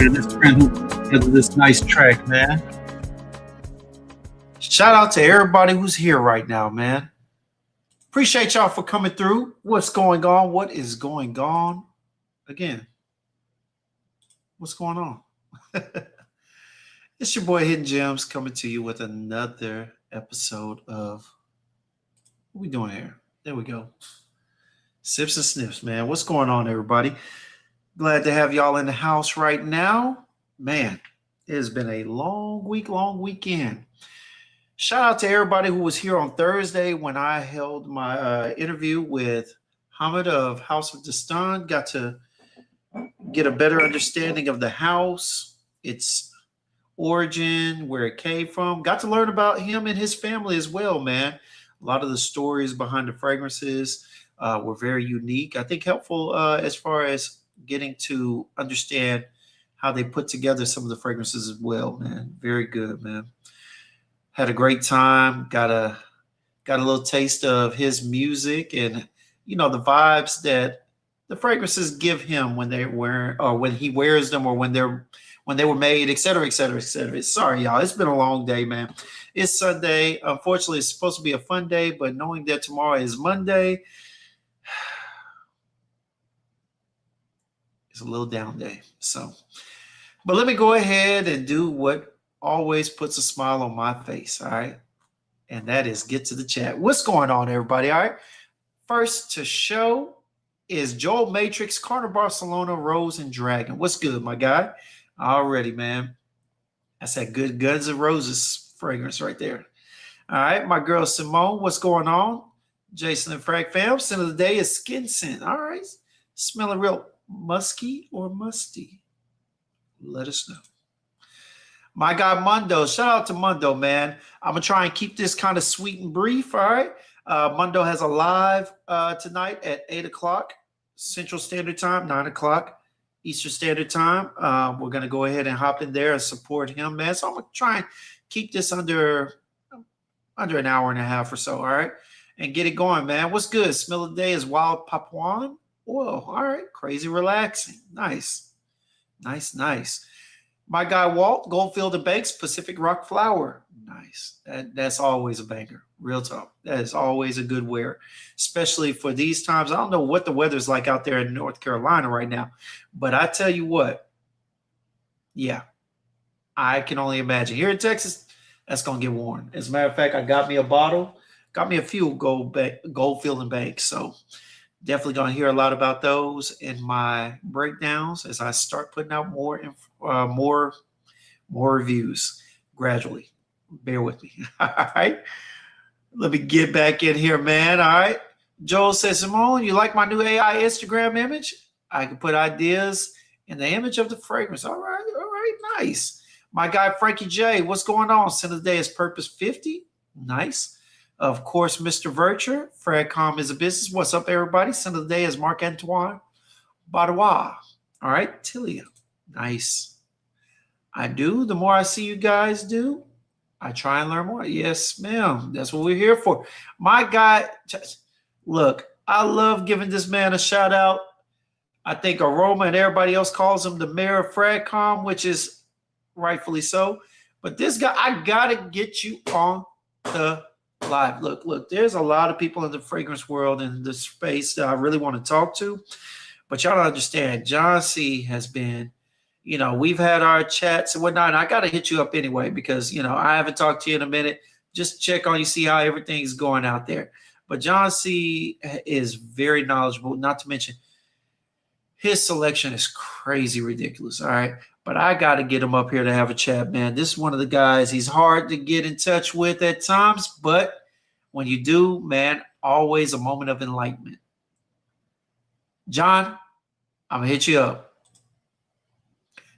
share this friend who has this nice track, man. Shout out to everybody who's here right now, man. Appreciate y'all for coming through. What's going on? What is going on? Again, what's going on? It's your boy Hidden Gems coming to you with another episode of what we doing here? There we go. Sips and Sniffs, man. What's going on, everybody? Glad to have y'all in the house right now. Man, it has been a long week, long weekend. Shout out to everybody who was here on Thursday when I held my interview with Hamid of House of Dastan. Got to get a better understanding of the house, its origin, where it came from. Got to learn about him and his family as well, man. A lot of the stories behind the fragrances were very unique. I think helpful as far as getting to understand how they put together some of the fragrances as well, man. Very good, man. Had a great time. Got a little taste of his music and the vibes that the fragrances give him when they wear or when he wears them or when they were made, et cetera, et cetera, et cetera. Sorry, y'all. It's been a long day, man. It's Sunday. Unfortunately, it's supposed to be a fun day, but knowing that tomorrow is Monday, it's a little down day. But let me go ahead and do what always puts a smile on my face, all right? And that is get to the chat. What's going on, everybody, all right? First to show is Joel Matrix, Carter Barcelona, Rose, and Dragon. What's good, my guy? Already, man. That's that good Guns N' Roses fragrance right there. All right, my girl Simone, what's going on? Jason and Frag Fam, scent of the day is Skin Scent. All right, smelling real musky or musty? Let us know. My guy Mundo, shout out to Mundo, man. I'm going to try and keep this kind of sweet and brief, all right? Mundo has a live tonight at 8 o'clock Central Standard Time, 9 o'clock Eastern Standard Time. We're going to go ahead and hop in there and support him, man. So I'm going to try and keep this under an hour and a half or so, all right? And get it going, man. What's good? Smell of the day is Wild Papuan oil. All right. Crazy relaxing. Nice. Nice, nice. My guy Walt, Goldfield and Banks, Pacific Rock Flower. Nice. That's always a banger. Real talk. That is always a good wear, especially for these times. I don't know what the weather's like out there in North Carolina right now, but I tell you what, yeah, I can only imagine. Here in Texas, that's going to get warm. As a matter of fact, I got me a bottle, got me a few Goldfield and Banks, so definitely going to hear a lot about those in my breakdowns as I start putting out more reviews gradually. Bear with me. All right. Let me get back in here, man. All right. Joel says, Simone, you like my new AI Instagram image? I can put ideas in the image of the fragrance. All right. All right. Nice. My guy, Frankie J, what's going on? Scent of the day is Purpose 50. Nice. Of course, Mr. Vircher, Fradcom is a business. What's up, everybody? Scent of the day is Marc-Antoine Badois. All right, Tilia. Nice. I do. The more I see you guys do, I try and learn more. Yes, ma'am. That's what we're here for. My guy, look, I love giving this man a shout out. I think Aroma and everybody else calls him the mayor of Fradcom, which is rightfully so. But this guy, I got to get you on the live. Look, there's a lot of people in the fragrance world in this space that I really want to talk to. But y'all don't understand. John C. has been, we've had our chats and whatnot. And I got to hit you up anyway because, I haven't talked to you in a minute. Just check on you, see how everything's going out there. But John C. is very knowledgeable, not to mention his selection is crazy ridiculous. All right. But I got to get him up here to have a chat, man. This is one of the guys. He's hard to get in touch with at times, but when you do, man, always a moment of enlightenment. John, I'm going to hit you up.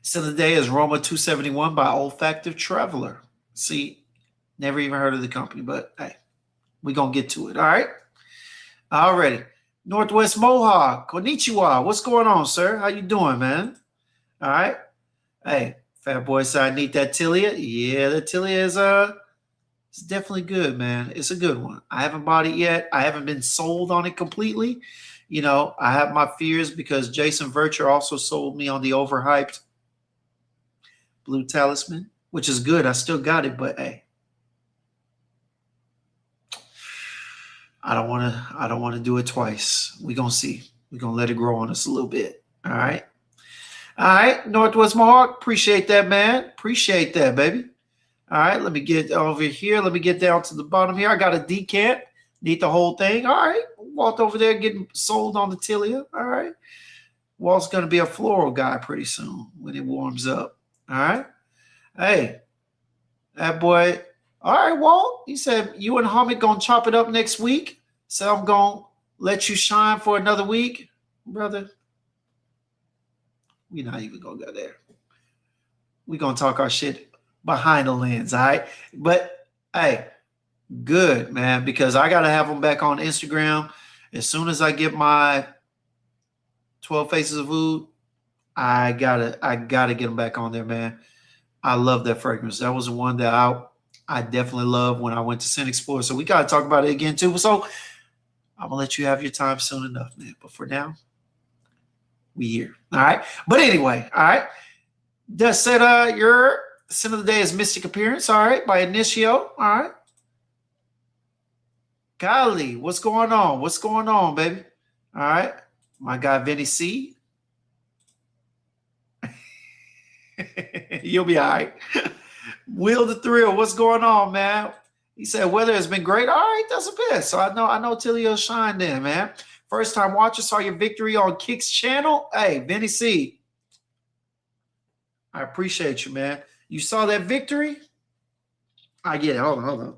So the day is Roma 271 by Olfactive Traveler. See, never even heard of the company, but hey, we're going to get to it. All right. Alrighty. Northwest Mohawk. Konnichiwa. What's going on, sir? How you doing, man? All right. Hey, Fat Boy said I need that Tilia. Yeah, the Tilia is it's definitely good, man. It's a good one. I haven't bought it yet. I haven't been sold on it completely. I have my fears because Jason Vircher also sold me on the overhyped Blue talisman, which is good. I still got it, but hey, I don't want to do it twice. We're gonna see. We're gonna let it grow on us a little bit. All right. All right, Northwest Mohawk. Appreciate that, man. Appreciate that, baby. All right, let me get over here. Let me get down to the bottom here. I got a decant. Need the whole thing. All right. Walt over there getting sold on the Tilia. All right. Walt's going to be a floral guy pretty soon when it warms up. All right. Hey, that boy. All right, Walt. He said, you and Hamid going to chop it up next week. So I'm going to let you shine for another week. Brother, we're not even going to go there. We're going to talk our shit behind the lens. All right. But, hey, good, man, because I got to have them back on Instagram. As soon as I get my 12 Faces of Oud, I gotta get them back on there, man. I love that fragrance. That was the one that I definitely loved when I went to Scent Explorer. So we gotta talk about it again too. So I'm gonna let you have your time soon enough, man. But for now, we here. All right. But anyway, all right. That said, your scent of the day is Mystic Appearance, all right, by Initio. All right. Golly, what's going on? What's going on, baby? All right. My guy, Vinny C. You'll be all right. Will the Thrill, what's going on, man? He said, weather has been great. All right, that's a bit. So I know Tilio shined in, man. First time watcher, saw your victory on Kick's channel. Hey, Vinny C. I appreciate you, man. You saw that victory? I get it. Hold on.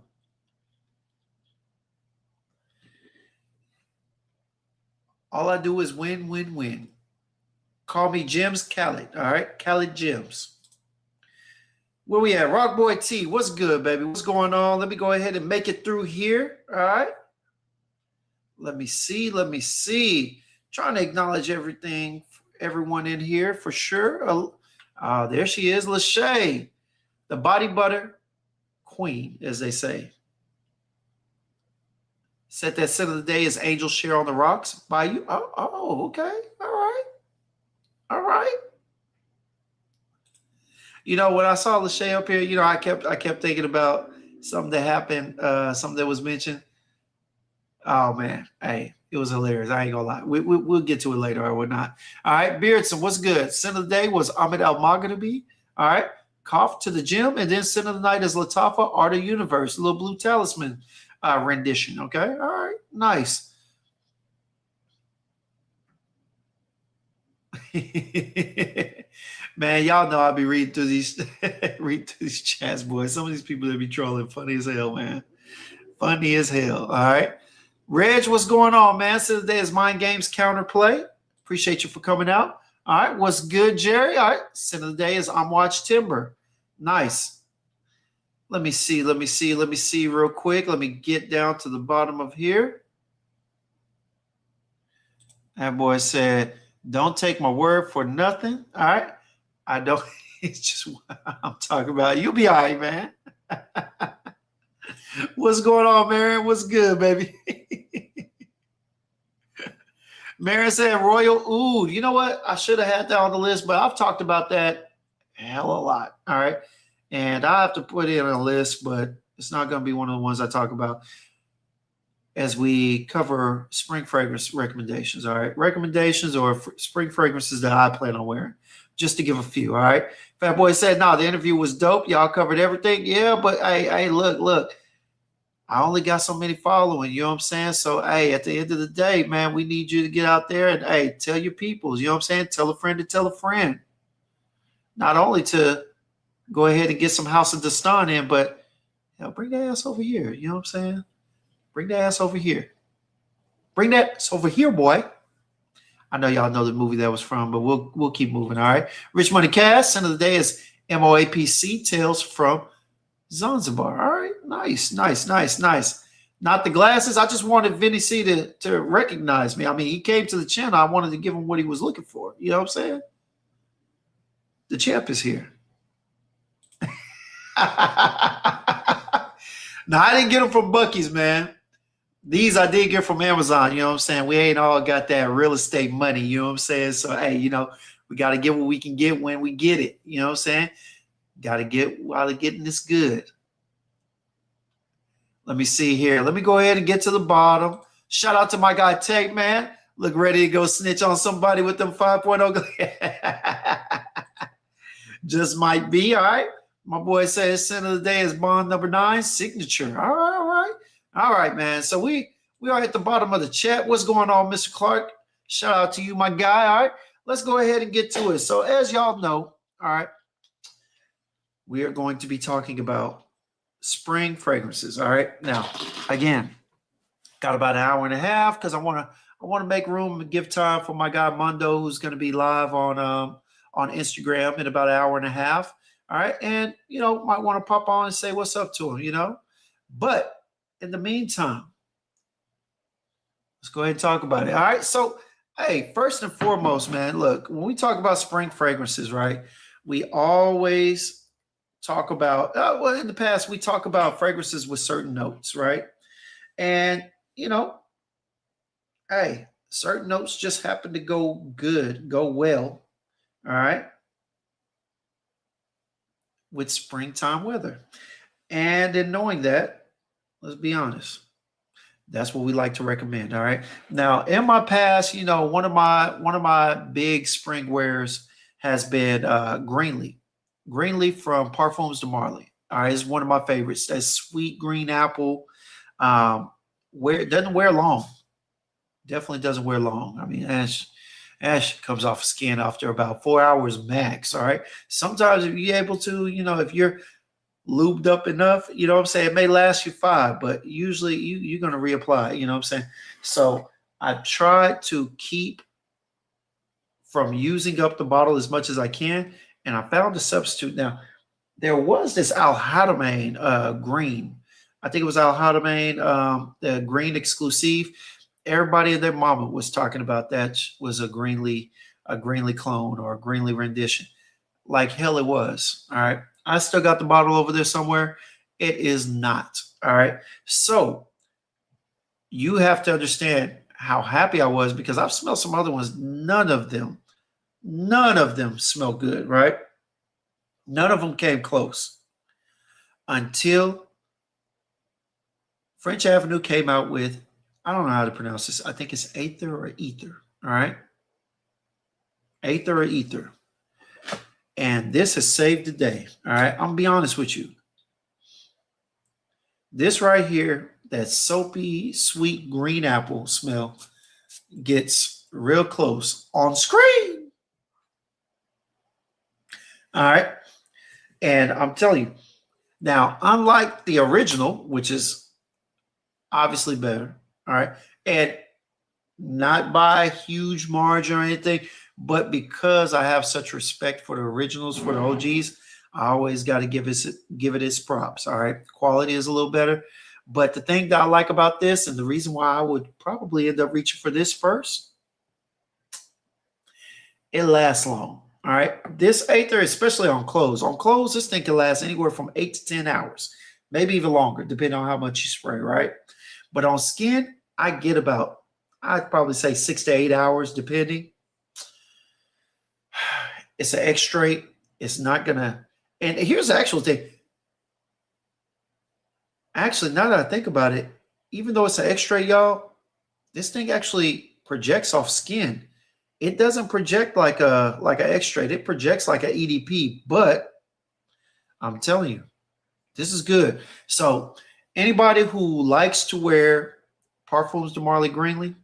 All I do is win, win, win. Call me Gems Khaled. All right, Khaled Gems. Where we at? Rock Boy T. What's good, baby? What's going on? Let me go ahead and make it through here. All right. Let me see. Trying to acknowledge everyone in here for sure. There she is, Lachey, the body butter queen, as they say. Said that scent of the day is Angel Share on the Rocks by you. Oh, okay. All right. You know, when I saw Lachey up here, you know, I kept thinking about something that happened, something that was mentioned. Oh man, hey, it was hilarious. I ain't gonna lie. We'll get to it later or whatnot. All right, Beardson, what's good? Scent of the day was Ahmed Al Maghrabi. All right, Cough to the Gym, and then scent of the night is Latafa Art of Universe, Little Blue Talisman rendition. Okay, all right, nice. Man, y'all know I'll be reading through these chats, boys. Some of these people that be trolling, funny as hell, man. Funny as hell. All right. Reg, what's going on, man? So today is Mind Games Counterplay. Appreciate you for coming out. All right. What's good, Jerry? All right. Scent of the day is I'm Watch Timber. Nice. Let me see real quick. Let me get down to the bottom of here. That boy said, don't take my word for nothing. All right. I don't. It's just what I'm talking about. You'll be all right, man. What's going on, Marion? What's good, baby? Marion said Royal Oud. You know what? I should have had that on the list, but I've talked about that hell a lot. All right. And I have to put it on a list, but it's not going to be one of the ones I talk about as we cover spring fragrance recommendations. All right. Recommendations or spring fragrances that I plan on wearing, just to give a few. All right. Fat Boy said, no, the interview was dope. Y'all covered everything. Yeah, but hey, look. I only got so many following, you know what I'm saying? So, hey, at the end of the day, man, we need you to get out there and, hey, tell your peoples, you know what I'm saying? Tell a friend to tell a friend. Not only to go ahead and get some House of Dastan in, but bring that ass over here, you know what I'm saying? Bring that ass over here. Bring that ass over here, boy. I know y'all know the movie that was from, but we'll keep moving, all right? Rich Money Cash, scent of the day is MOAPC, Tales from Zanzibar. All right, nice. Not the glasses. I just wanted Vinny C to recognize me. I mean, he came to the channel. I wanted to give him what he was looking for. You know what I'm saying? The champ is here. Now, I didn't get them from Buc-ee's, man. These I did get from Amazon. You know what I'm saying? We ain't all got that real estate money. You know what I'm saying? So, hey, you know, we got to get what we can get when we get it. You know what I'm saying? Got to get while they're getting this good. Let me see here. Let me go ahead and get to the bottom. Shout out to my guy Tate, man. Look ready to go snitch on somebody with them 5.0. Just might be, all right. My boy says center of the day is bond number 9, signature. All right, all right. All right, man. So we are at the bottom of the chat. What's going on, Mr. Clark? Shout out to you, my guy. All right. Let's go ahead and get to it. So as y'all know, all right, we are going to be talking about spring fragrances. All right. Now, again, got about an hour and a half because I want to make room and give time for my guy Mundo, who's going to be live on Instagram in about an hour and a half. All right. And, might want to pop on and say what's up to him, But in the meantime, let's go ahead and talk about it. All right. So, hey, first and foremost, man, look, when we talk about spring fragrances, right, we always talk about, well, in the past, we talk about fragrances with certain notes, right? And, hey, certain notes just happen to go well, all right, with springtime weather. And in knowing that, let's be honest, that's what we like to recommend. All right. Now, in my past, one of my big spring wears has been Greenleaf. Greenleaf from Parfums de Marly. All right, is one of my favorites. That sweet green apple. It doesn't wear long. Definitely doesn't wear long. I mean, ash comes off skin after about 4 hours max. All right. Sometimes if you're able to, if you're lubed up enough, what I'm saying, it may last you 5, but usually you're going to reapply, what I'm saying? So I've tried to keep from using up the bottle as much as I can, and I found a substitute. Now, there was this Al Hadamane green. I think it was Al Hadamane, the green exclusive. Everybody and their mama was talking about that was a Greenlee clone or a Greenlee rendition. Like hell it was. All right. I still got the bottle over there somewhere. It is not. All right. So you have to understand how happy I was because I've smelled some other ones. None of them smell good, right? None of them came close until French Avenue came out with, I don't know how to pronounce this. I think it's Aether or Ether. All right. Aether or Ether. And this has saved the day. All right. I'm going to be honest with you. This right here, that soapy, sweet green apple smell gets real close on screen. All right. And I'm telling you, now, unlike the original, which is obviously better, all right, and not by a huge margin or anything, but because I have such respect for the originals, for the OGs, I always got to give it its props. All right. Quality is a little better. But the thing that I like about this, and the reason why I would probably end up reaching for this first, it lasts long. All right. This Aether, especially on clothes. On clothes, this thing can last anywhere from 8 to 10 hours, maybe even longer, depending on how much you spray, right? But on skin, I get about, I'd probably say 6 to 8 hours, depending. It's an extrait. It's not going to, and here's the actual thing. Actually, now that I think about it, even though it's an extrait, y'all, this thing actually projects off skin. It doesn't project like an extrait. It projects like an EDP, but I'm telling you, this is good. So anybody who likes to wear Parfums de Marly Greenlee,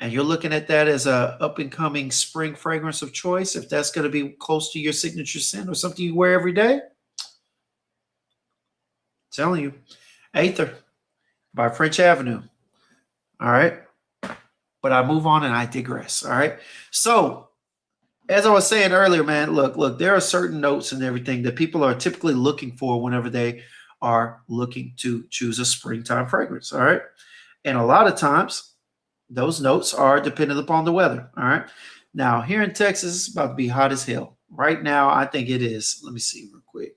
and you're looking at that as a up-and-coming spring fragrance of choice, if that's going to be close to your signature scent or something you wear every day, I'm telling you, Aether by French Avenue. All right. But I move on and I digress. All right. So as I was saying earlier, man, look, there are certain notes and everything that people are typically looking for whenever they are looking to choose a springtime fragrance. All right. And a lot of times those notes are dependent upon the weather. All right. Now here in Texas, it's about to be hot as hell. Right now, I think it is. Let me see real quick.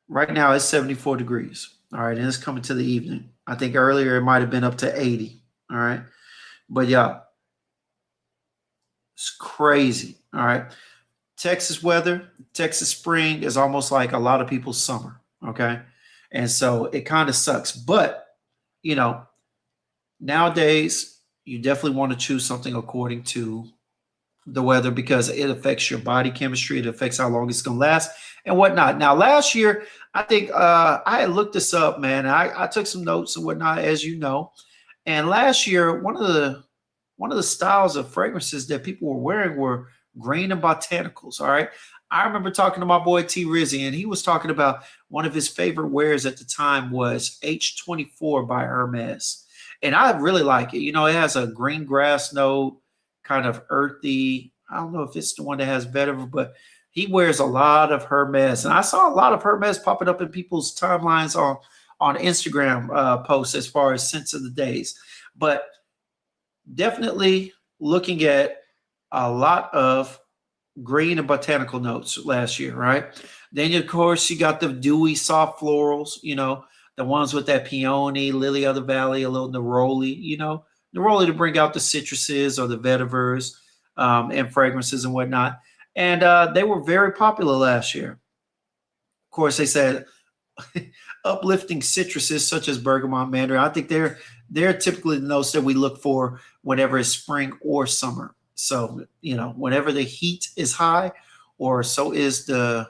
Right now, it's 74 degrees. All right. And it's coming to the evening. I think earlier it might have been up to 80. All right. But yeah, it's crazy. All right. Texas weather, Texas spring is almost like a lot of people's summer. Okay. And so it kind of sucks. But, you know, nowadays, you definitely want to choose something according to the weather because it affects your body chemistry. It affects how long it's going to last and whatnot. Now, last year, I think I had looked this up, man. I took some notes and whatnot, as you know. And last year, one of the styles of fragrances that people were wearing were green and botanicals. All right. I remember talking to my boy T Rizzy, and he was talking about one of his favorite wears at the time was H24 by Hermes. And I really like it. You know, it has a green grass note, kind of earthy. I don't know if it's the one that has vetiver, but he wears a lot of Hermes. And I saw a lot of Hermes popping up in people's timelines on Instagram posts as far as scents of the days. But definitely looking at a lot of green and botanical notes last year, right? Then, of course, you got the dewy, soft florals, you know, the ones with that peony, lily of the valley, a little neroli, you know, neroli to bring out the citruses or the vetivers and fragrances and whatnot. And they were very popular last year. Of course, they said uplifting citruses such as bergamot, mandarin. I think they're typically the notes that we look for whenever it's spring or summer. So, you know, whenever the heat is high, or so is I'd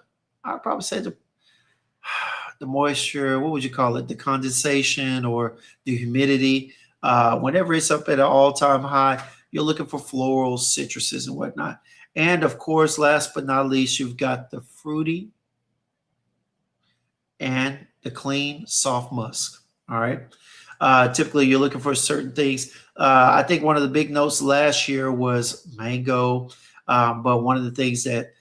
probably say the moisture, what would you call it? The condensation or the humidity. Whenever it's up at an all-time high, you're looking for florals, citruses, and whatnot. And of course, last but not least, you've got the fruity and the clean, soft musk. All right. Typically, you're looking for certain things. I think one of the big notes last year was mango, but one of the things that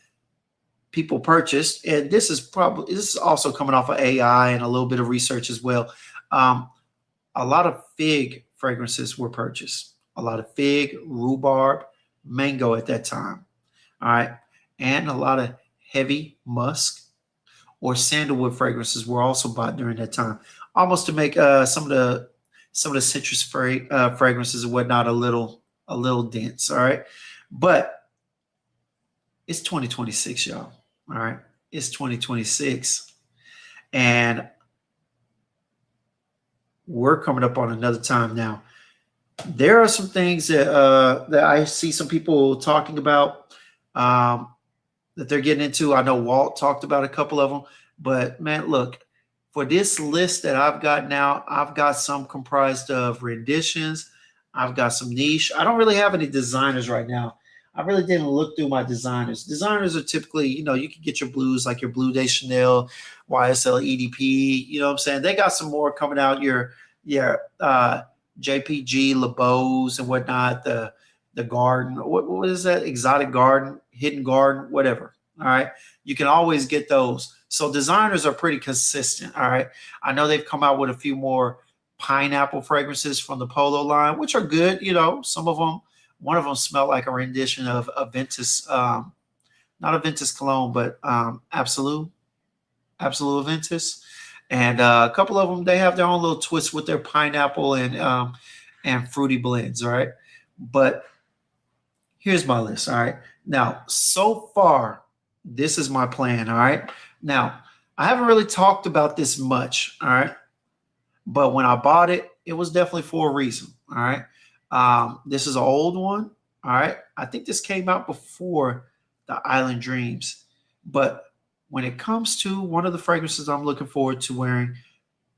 people purchased, and this is also coming off of AI and a little bit of research as well. A lot of fig fragrances were purchased. A lot of fig, rhubarb, mango at that time. All right, and a lot of heavy musk or sandalwood fragrances were also bought during that time, almost to make some of the citrus fragrances and whatnot a little dense. All right, but it's 2026, y'all. All right, it's 2026, and we're coming up on another time now. There are some things that I see some people talking about. That they're getting into. I know Walt talked about a couple of them, but man, look, for this list that I've got now, I've got some comprised of renditions. I've got some niche. I don't really have any designers right now. I really didn't look through my designers. Designers are typically, you know, you can get your blues like your Blue de Chanel, YSL EDP. You know what I'm saying? They got some more coming out. Your JPG, LeBeaus and whatnot. The garden, what is that? Exotic garden, hidden garden, whatever. All right. You can always get those. So designers are pretty consistent. All right. I know they've come out with a few more pineapple fragrances from the Polo line, which are good. You know, some of them, one of them smelled like a rendition of Aventus, not Aventus Cologne, but Absolute Aventus. And a couple of them, they have their own little twist with their pineapple and fruity blends. All right. But here's my list. All right. Now, so far, this is my plan. All right. Now, I haven't really talked about this much. All right. But when I bought it, it was definitely for a reason. All right. This is an old one. All right. I think this came out before the Island Dreams. But when it comes to one of the fragrances I'm looking forward to wearing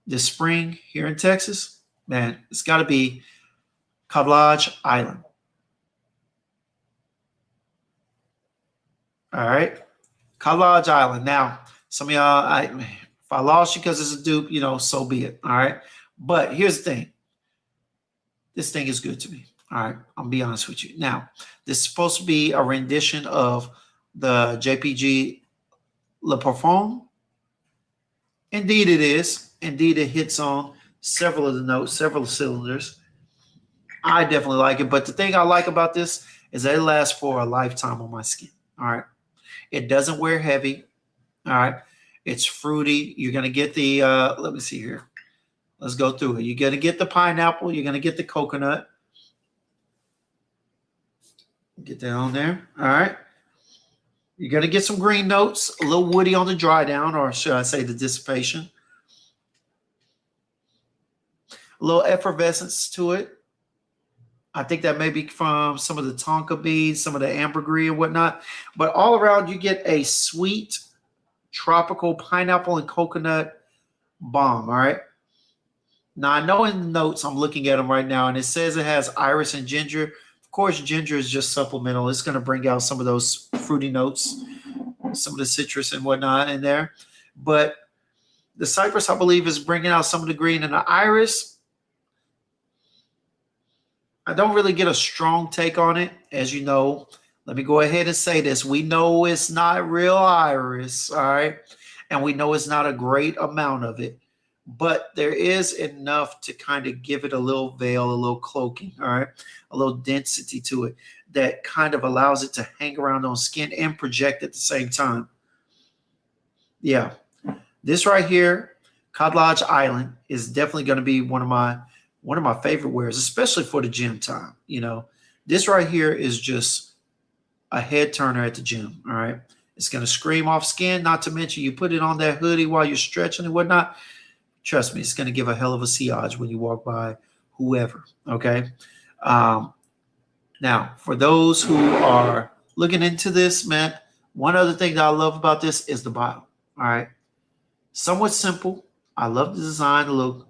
this spring here in Texas, man, it's got to be Cablaje Island. All right. Cablaje Island. Now, some of y'all, if I lost you because it's a dupe, you know, so be it. All right. But here's the thing. This thing is good to me. All right. I'll be honest with you. Now, this is supposed to be a rendition of the JPG Le Parfum. Indeed, it is. Indeed, it hits on several of the notes, several cylinders. I definitely like it. But the thing I like about this is that it lasts for a lifetime on my skin. All right. It doesn't wear heavy. All right. It's fruity. You're going to get the, let me see here. Let's go through it. You're going to get the pineapple. You're going to get the coconut. Get that on there. All right. You're going to get some green notes, a little woody on the dry down, or should I say the dissipation. A little effervescence to it. I think that may be from some of the tonka beans, some of the ambergris and whatnot. But all around, you get a sweet, tropical pineapple and coconut bomb, all right? Now, I know in the notes, I'm looking at them right now, and it says it has iris and ginger. Of course, ginger is just supplemental. It's going to bring out some of those fruity notes, some of the citrus and whatnot in there. But the cypress, I believe, is bringing out some of the green. And the iris, I don't really get a strong take on it. As you know, let me go ahead and say this. We know it's not real iris, all right? And we know it's not a great amount of it. But there is enough to kind of give it a little veil, a little cloaking, all right? A little density to it that kind of allows it to hang around on skin and project at the same time. Yeah. This right here, Cod Lodge Island, is definitely going to be one of my favorite wears, especially for the gym time. You know, this right here is just a head turner at the gym, all right? It's going to scream off skin, not to mention you put it on that hoodie while you're stretching and whatnot. Trust me, it's going to give a hell of a sillage when you walk by whoever, okay? Now, for those who are looking into this, man, one other thing that I love about this is the bottle, all right? Somewhat simple. I love the design, a little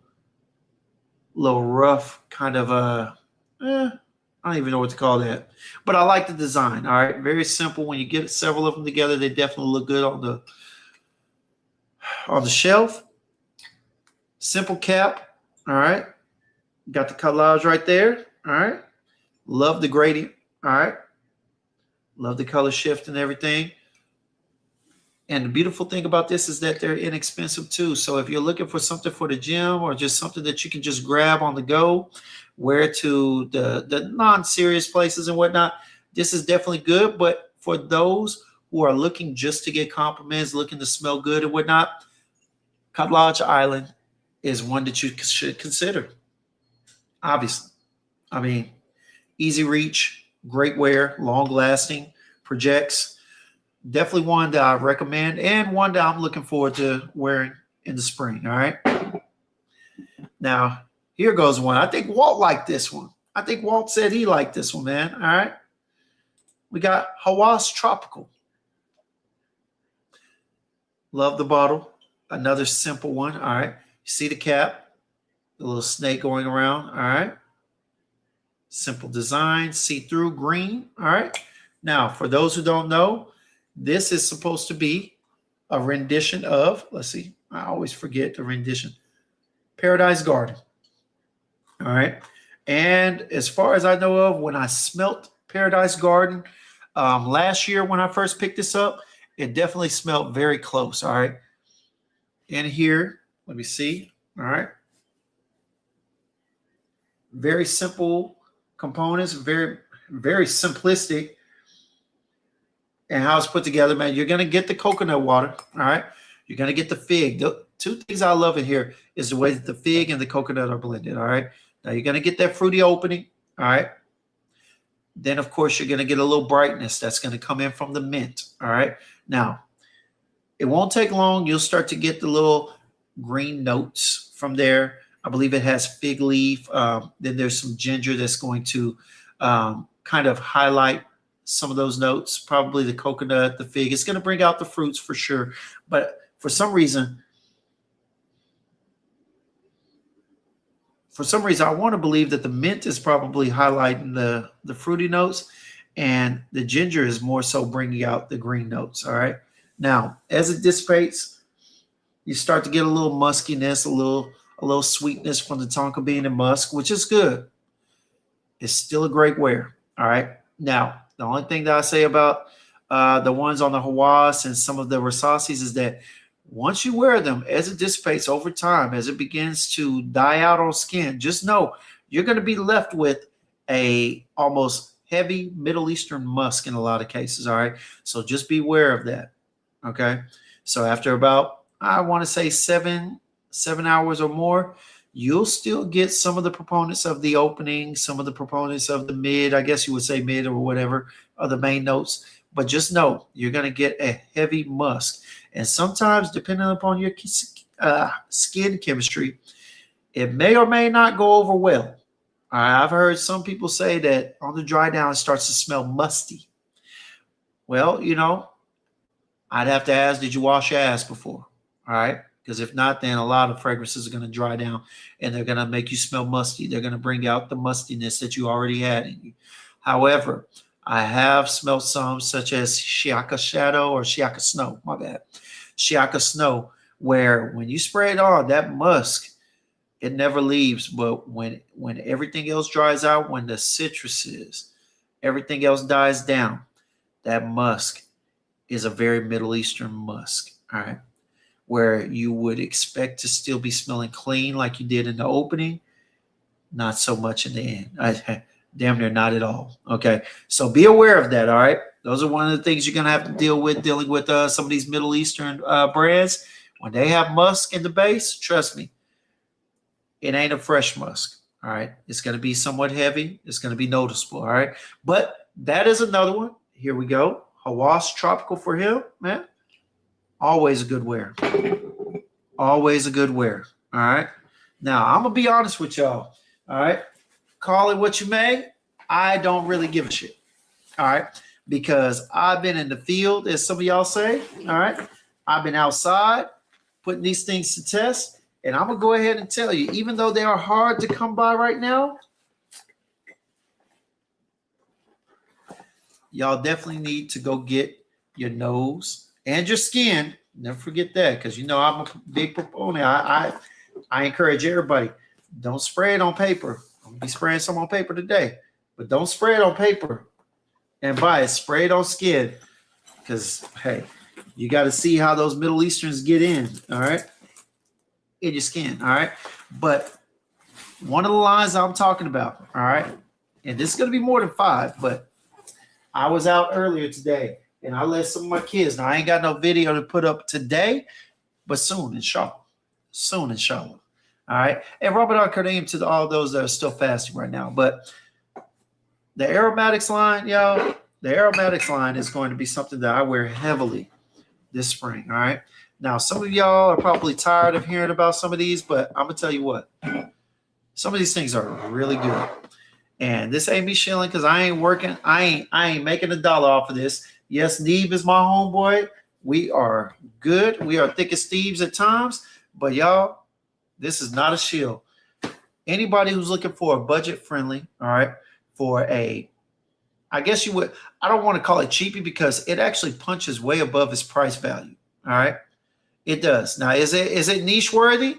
rough, kind of I don't even know what to call that. But I like the design, all right? Very simple. When you get several of them together, they definitely look good on the shelf. Simple cap, all right? Got the collage right there, all right? Love the gradient, all right? Love the color shift and everything. And the beautiful thing about this is that they're inexpensive too. So if you're looking for something for the gym or just something that you can just grab on the go, wear to the non-serious places and whatnot, this is definitely good. But for those who are looking just to get compliments, looking to smell good and whatnot, Cod Lodge Island is one that you should consider. Obviously. I mean, easy reach, great wear, long lasting, projects. Definitely one that I recommend and one that I'm looking forward to wearing in the spring. All right. Now, here goes one. I think Walt liked this one. I think Walt said he liked this one, man. All right. We got Hawass Tropical. Love the bottle. Another simple one. All right. You see the cap, the little snake going around. All right. Simple design, see-through green. All right. Now, for those who don't know, this is supposed to be a rendition of, let's see, I always forget the rendition, Paradise Garden. All right. And as far as I know of, when I smelt Paradise Garden last year when I first picked this up, it definitely smelled very close. All right. In here, let me see. All right. Very simple components, very, very simplistic. And how it's put together, man. You're going to get the coconut water, all right? You're going to get the fig. The two things I love in here is the way that the fig and the coconut are blended, all right? Now, you're going to get that fruity opening, all right? Then, of course, you're going to get a little brightness that's going to come in from the mint, all right? Now, it won't take long. You'll start to get the little green notes from there. I believe it has fig leaf. Then there's some ginger that's going to kind of highlight some of those notes, probably the coconut, the fig. It's going to bring out the fruits for sure. But for some reason, I want to believe that the mint is probably highlighting the fruity notes and the ginger is more so bringing out the green notes, all right? Now, as it dissipates, you start to get a little muskiness, a little sweetness from the tonka bean and musk, which is good. It's still a great wear, all right? Now, the only thing that I say about the ones on the Hawass and some of the Rasasis is that once you wear them, as it dissipates over time, as it begins to die out on skin, just know you're going to be left with a almost heavy Middle Eastern musk in a lot of cases, all right? So just be aware of that, okay? So after about, I want to say seven hours or more, you'll still get some of the proponents of the opening, some of the proponents of the mid, I guess you would say mid or whatever, or the main notes. but just know you're going to get a heavy musk. And sometimes, depending upon your skin chemistry, it may or may not go over well. All right, I've heard some people say that on the dry down, it starts to smell musty. Well, I'd have to ask, did you wash your ass before? All right. Because if not, then a lot of fragrances are going to dry down and they're going to make you smell musty. They're going to bring out the mustiness that you already had in you. However, I have smelled some such as Shiaka Shadow or Shiaka Snow. My bad. Shiaka Snow, where when you spray it on, that musk, it never leaves. But when everything else dries out, when the citruses, everything else dies down, that musk is a very Middle Eastern musk. All right. Where you would expect to still be smelling clean like you did in the opening, not so much in the end. Damn near not at all. Okay, so be aware of that. All right, those are one of the things you're gonna have to dealing with some of these Middle Eastern brands. When they have musk in the base, trust me, it ain't a fresh musk. All right, it's gonna be somewhat heavy. It's gonna be noticeable. All right, but that is another one. Here we go. Hawass Tropical for him, man. Always a good wear. Always a good wear. All right. Now, I'm going to be honest with y'all. All right. Call it what you may. I don't really give a shit. All right. Because I've been in the field, as some of y'all say. All right. I've been outside putting these things to test. And I'm going to go ahead and tell you, even though they are hard to come by right now, y'all definitely need to go get your nose and your skin. Never forget that, because I'm a big proponent. I encourage everybody, don't spray it on paper. I'm gonna be spraying some on paper today, but don't spray it on paper and buy it. Spray it on skin, because hey, you got to see how those Middle Easterns get in. All right, in your skin. All right, but one of the lines I'm talking about. All right, and this is gonna be more than 5, but I was out earlier today. And I let some of my kids. Now, I ain't got no video to put up today, but soon, inshallah. Soon, inshallah. All right. And Robert Al-Kareem to all those that are still fasting right now. But the Aromatics line, y'all, the Aromatics line is going to be something that I wear heavily this spring. All right. Now, some of y'all are probably tired of hearing about some of these, but I'm going to tell you what. Some of these things are really good. And this ain't me shilling because I ain't working. I ain't making $1 off of this. Yes, Neeb is my homeboy. We are good. We are thick as thieves at times. But y'all, this is not a shill. Anybody who's looking for a budget friendly, all right, I guess you would, I don't want to call it cheapy because it actually punches way above its price value. All right. It does. Now, is it niche worthy?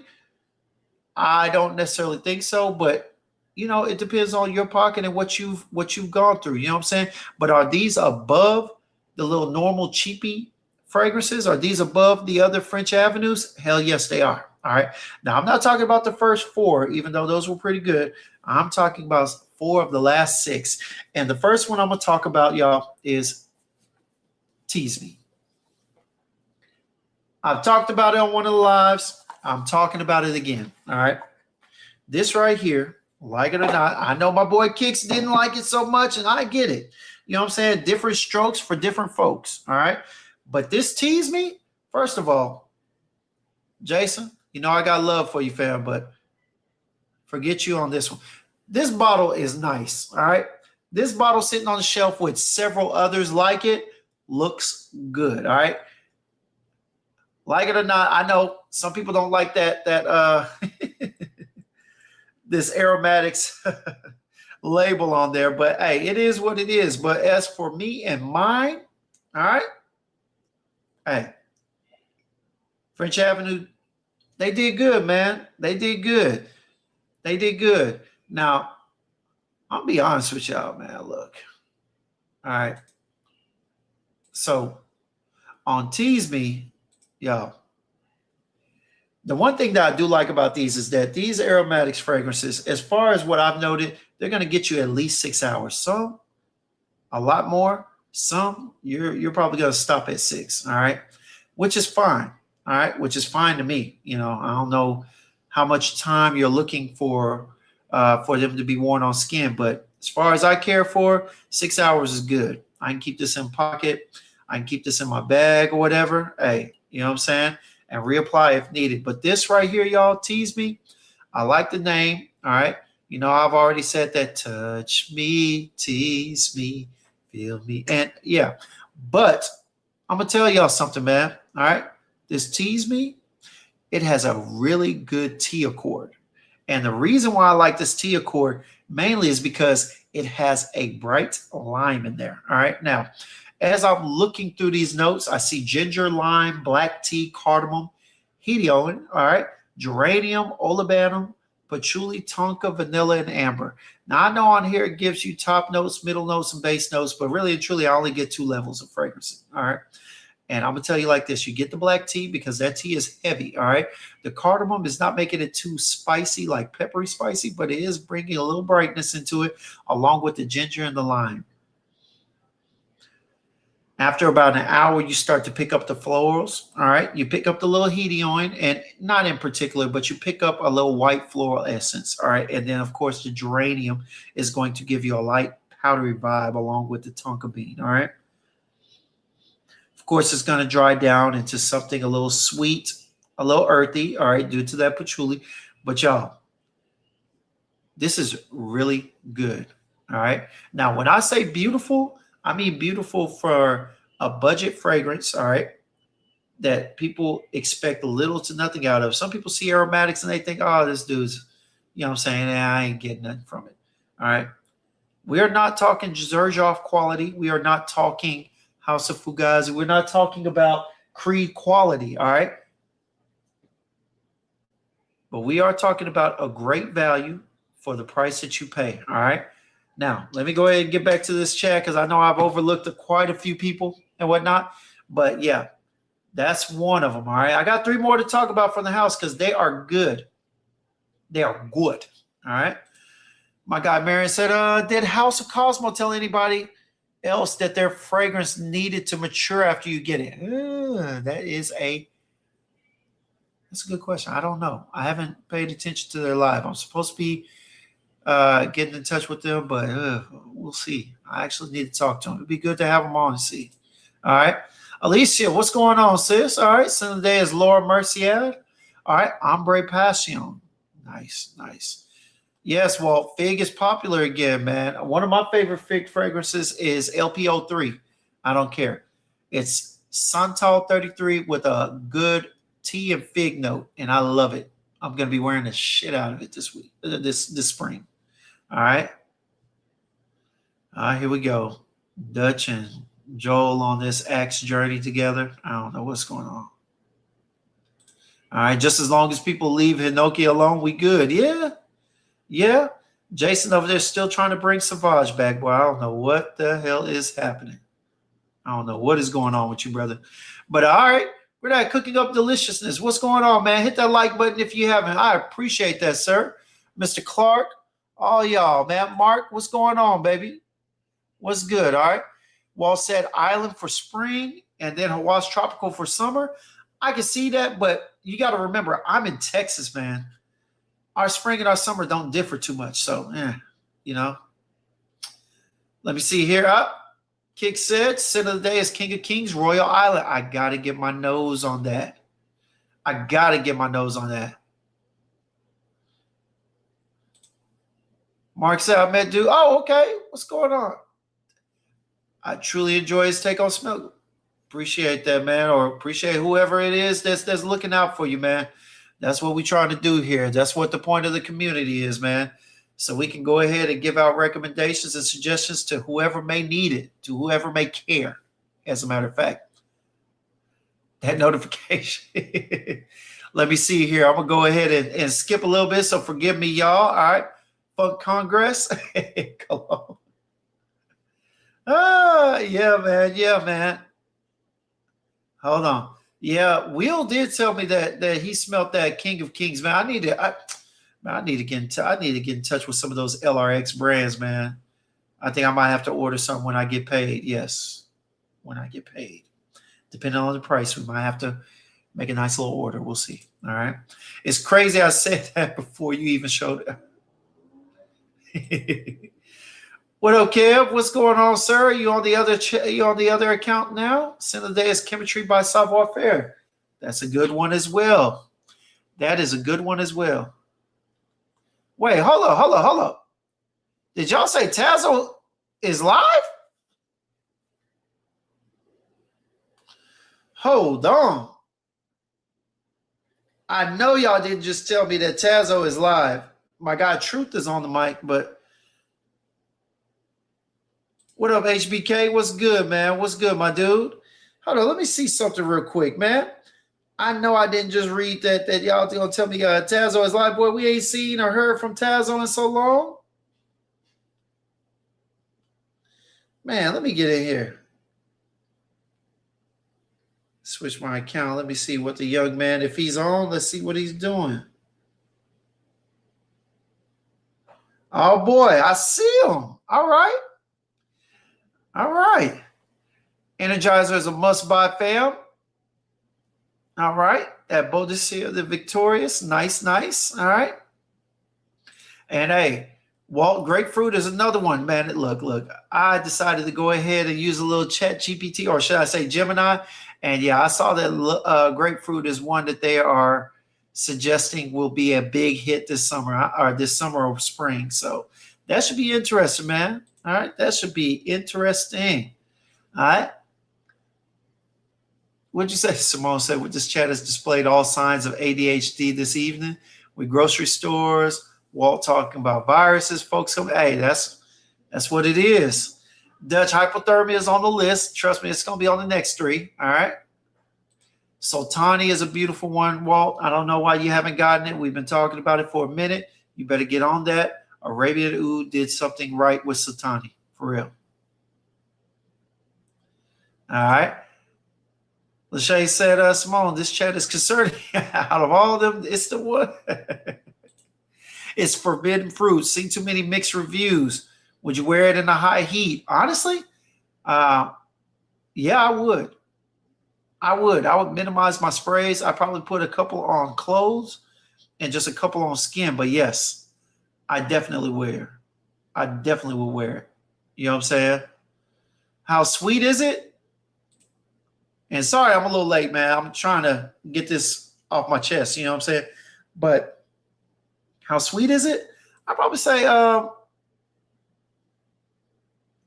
I don't necessarily think so, but it depends on your pocket and what you've gone through. You know what I'm saying? But are these above the little normal cheapy fragrances? Are these above the other French Avenues? Hell yes, they are. All right. Now, I'm not talking about the first 4, even though those were pretty good. I'm talking about 4 of the last 6. And the first one I'm going to talk about, y'all, is Tease Me. I've talked about it on one of the lives. I'm talking about it again. All right. This right here, like it or not, I know my boy Kicks didn't like it so much, and I get it. You know what I'm saying? Different strokes for different folks. All right. But this Tease Me, first of all, Jason, I got love for you, fam, but forget you on this one. This bottle is nice. All right. This bottle sitting on the shelf with several others like it looks good. All right. Like it or not, I know some people don't like that this Aromatics label on there, but hey, it is what it is. But as for me and mine, all right, hey, French Avenue, they did good, man. They did good. They did good. Now, I'll be honest with y'all, man. Look, all right. So on Tease Me, y'all, the one thing that I do like about these is that these Aromatics fragrances, as far as what I've noted, they're going to get you at least 6 hours. Some, a lot more. Some, you're probably going to stop at 6, all right? Which is fine, all right? Which is fine to me. I don't know how much time you're looking for them to be worn on skin, but as far as I care for, 6 hours is good, I can keep this in pocket. I can keep this in my bag or whatever. Hey, you know what I'm saying? And reapply if needed. But this right here, y'all, Tease Me. I like the name. All right. You know, I've already said that. Touch me, tease me, feel me. And yeah, but I'm going to tell y'all something, man. All right. This Tease Me, it has a really good T accord. And the reason why I like this T accord mainly is because it has a bright lime in there. All right. Now, as I'm looking through these notes, I see ginger, lime, black tea, cardamom, hedione, all right, geranium, olibanum, patchouli, tonka, vanilla, and amber. Now, I know on here it gives you top notes, middle notes, and base notes, but really and truly, I only get 2 levels of fragrance. All right. And I'm going to tell you like this. You get the black tea because that tea is heavy, all right? The cardamom is not making it too spicy, like peppery spicy, but it is bringing a little brightness into it along with the ginger and the lime. After about an hour, you start to pick up the florals, all right? You pick up the little hedione, and not in particular, but you pick up a little white floral essence, all right? And then, of course, the geranium is going to give you a light powdery vibe along with the tonka bean, all right? Of course, it's going to dry down into something a little sweet, a little earthy, all right, due to that patchouli. But y'all, this is really good, all right? Now, when I say beautiful, I mean beautiful for a budget fragrance, all right, that people expect little to nothing out of. Some people see aromatics and they think, oh, this dude's, you know what I'm saying? I ain't getting nothing from it, all right? We are not talking Zerjoff quality. We are not talking House of Fugazi. We're not talking about Creed quality, all right? But we are talking about a great value for the price that you pay, all right? Now, let me go ahead and get back to this chat because I know I've overlooked quite a few people and whatnot. But yeah, that's one of them, all right? I got 3 more to talk about from the house because they are good. They are good, all right? My guy Marion said, did House of Cosmo tell anybody else that their fragrance needed to mature after you get it? That's a good question. I don't know. I haven't paid attention to their live. I'm supposed to be getting in touch with them, but we'll see. I actually need to talk to them. It'd be good to have them on and see. All right. Alicia, what's going on, sis? All right. So today is Laura Mercier. All right. Ombre Passion. Nice, nice. Yes, well, Fig is popular again, man. One of my favorite Fig fragrances is LPO3. I don't care. It's Santal 33 with a good tea and fig note, and I love it. I'm going to be wearing the shit out of it this week, this spring. All right. All right, here we go. Dutch and Joel on this Axe journey together. I don't know what's going on. All right, just as long as people leave Hinoki alone, we good. Yeah. Yeah, Jason over there still trying to bring Savage back, boy. I don't know what the hell is happening. I don't know what is going on with you, brother. But all right, we're not cooking up deliciousness. What's going on, man? Hit that like button if you haven't. I appreciate that, sir. Mr. Clark, all y'all, man. Mark, what's going on, baby? What's good, all right? Wall said Island for spring and then Hawaii's Tropical for summer. I can see that, but you got to remember, I'm in Texas, man. Our spring and our summer don't differ too much. So, you know. Let me see here. Kick said, scent of the day is King of Kings, Royal Island. I got to get my nose on that. I got to get my nose on that. Mark said, I met dude. Oh, okay. What's going on? I truly enjoy his take on smell. Appreciate that, man. Or appreciate whoever it is that's looking out for you, man. That's what we're trying to do here. That's what the point of the community is, man. So we can go ahead and give out recommendations and suggestions to whoever may need it, to whoever may care, as a matter of fact. That notification. Let me see here. I'm going to go ahead and skip a little bit, so forgive me, y'all. All right. Funk Congress. Come on. Yeah, man. Yeah, man. Hold on. Yeah, Will did tell me that he smelt that King of Kings, man. I need to get in touch with some of those LRX brands, man. I think I might have to order some when I get paid. Yes, when I get paid, depending on the price, we might have to make a nice little order. We'll see. All right. It's crazy. I said that before you even showed up. What up, Kev? What's going on, sir? You on the other you on the other account now? Center Day is Chemistry by Savoir Faire. That's a good one as well. That is a good one as well. Wait, hold up. Did y'all say Tazo is live? Hold on. I know y'all didn't just tell me that Tazo is live. My guy Truth is on the mic, but what up, HBK? What's good, man? What's good, my dude? Hold on, let me see something real quick, man. I know I didn't just read that y'all gonna tell me Tazo is live. Boy, we ain't seen or heard from Tazo in so long. Man, let me get in here. Switch my account. Let me see what the young man, if he's on, let's see what he's doing. Oh boy, I see him. All right. All right. Energizer is a must-buy, fam. All right. That Bodicea, the Victorious. Nice, nice. All right. And hey, Walt Grapefruit is another one, man. Look. I decided to go ahead and use a little Chat GPT, or should I say Gemini? And yeah, I saw that Grapefruit is one that they are suggesting will be a big hit this summer, or this summer or spring. So that should be interesting, man. All right. That should be interesting. All right. What'd you say? Simone said, "With this chat has displayed all signs of ADHD this evening with grocery stores. Walt talking about viruses, folks. Hey, that's what it is. Dutch hypothermia is on the list. Trust me, it's going to be on the next 3. All right. Sultani is a beautiful one, Walt. I don't know why you haven't gotten it. We've been talking about it for a minute. You better get on that. Arabian Oud did something right with Sultani, for real. All right. Lachey said, Simone, this chat is concerning. Out of all of them, it's the one. It's forbidden fruit. Seen too many mixed reviews. Would you wear it in a high heat? Honestly, yeah, I would. I would minimize my sprays. I probably put a couple on clothes and just a couple on skin. But yes, I definitely wear. I definitely will wear it. You know what I'm saying? How sweet is it? And sorry, I'm a little late, man. I'm trying to get this off my chest. You know what I'm saying? But how sweet is it? I'd probably say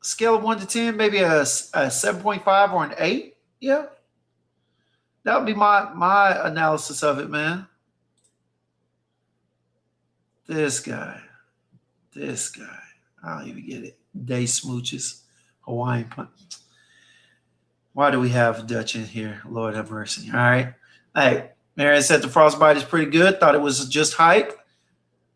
scale of 1 to 10, maybe a 7.5 or an 8. Yeah. That would be my analysis of it, man. This guy. I don't even get it. Day smooches. Hawaiian punch. Why do we have Dutch in here? Lord have mercy. All right. Hey, Marion said the frostbite is pretty good. Thought it was just hype.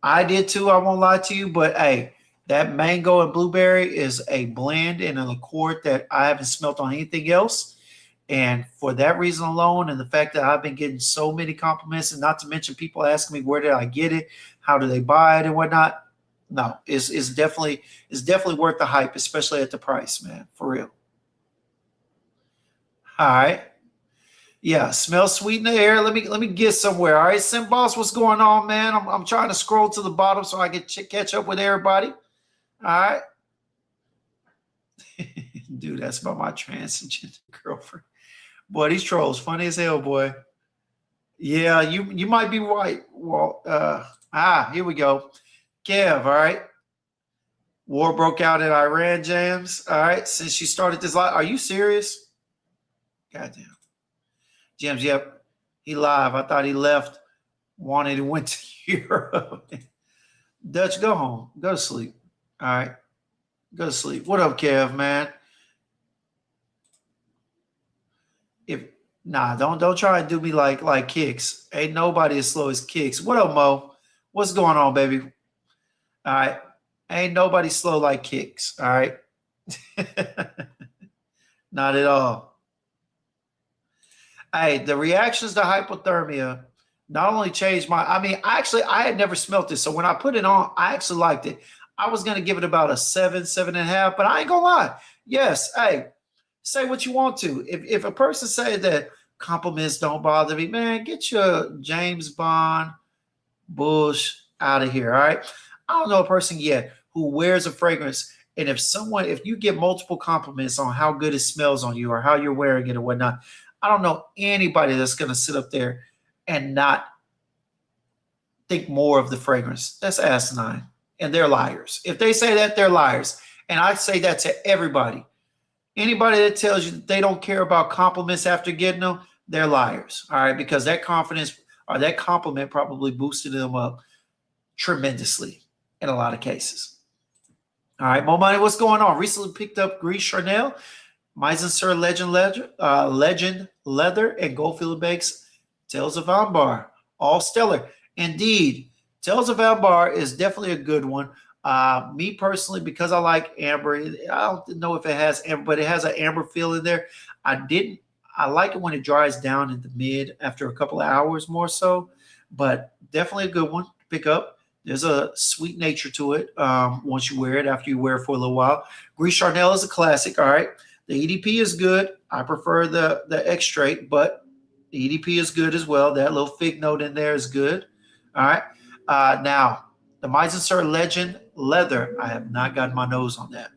I did too. I won't lie to you. But hey, that mango and blueberry is a blend and a liqueur that I haven't smelt on anything else. And for that reason alone, and the fact that I've been getting so many compliments, and not to mention people asking me where did I get it, how do they buy it, and whatnot. No, it's definitely worth the hype, especially at the price, man. For real. All right. Yeah, smells sweet in the air. Let me get somewhere. All right, Sim Boss, what's going on, man? I'm trying to scroll to the bottom so I can catch up with everybody. All right. Dude, that's about my transgender girlfriend. Boy, these trolls funny as hell, boy. Yeah, you might be right. Well, here we go. Kev, all right. War broke out in Iran, James. All right, since you started this live, are you serious? Goddamn. James, yep, he live. I thought he left, wanted to went to Europe. Dutch, go home. Go to sleep. All right. Go to sleep. What up, Kev, man? Don't try to do me like Kicks. Ain't nobody as slow as Kicks. What up, Mo? What's going on, baby? All right. Ain't nobody slow like Kicks. All right. Not at all. Hey, the reactions to hypothermia not only changed I had never smelt this. So when I put it on, I actually liked it. I was going to give it about a 7.5, but I ain't going to lie. Yes. Hey, say what you want to. If a person say that compliments don't bother me, man, get your James Bond Bush out of here. All right. I don't know a person yet who wears a fragrance And if you get multiple compliments on how good it smells on you or how you're wearing it or whatnot, I don't know anybody that's going to sit up there and not think more of the fragrance. That's asinine. And they're liars. If they say that, they're liars. And I say that to everybody. Anybody that tells you that they don't care about compliments after getting them, they're liars. All right, because that confidence or that compliment probably boosted them up tremendously in a lot of cases. All right, Mo Money, what's going on? Recently picked up Gris Charnel, Meisenser Legend Leather, and Goldfield Bakes Tales of Ambar. All stellar. Indeed, Tales of Ambar is definitely a good one. Me personally, because I like amber, I don't know if it has amber, but it has an amber feel in there. I like it when it dries down in the mid after a couple of hours more so, but definitely a good one to pick up. There's a sweet nature to it once you wear it, after you wear it for a little while. Gris Charnel is a classic, all right? The EDP is good. I prefer the X-Straight, but the EDP is good as well. That little fig note in there is good, all right? Now, the Meisenser Legend Leather, I have not gotten my nose on that.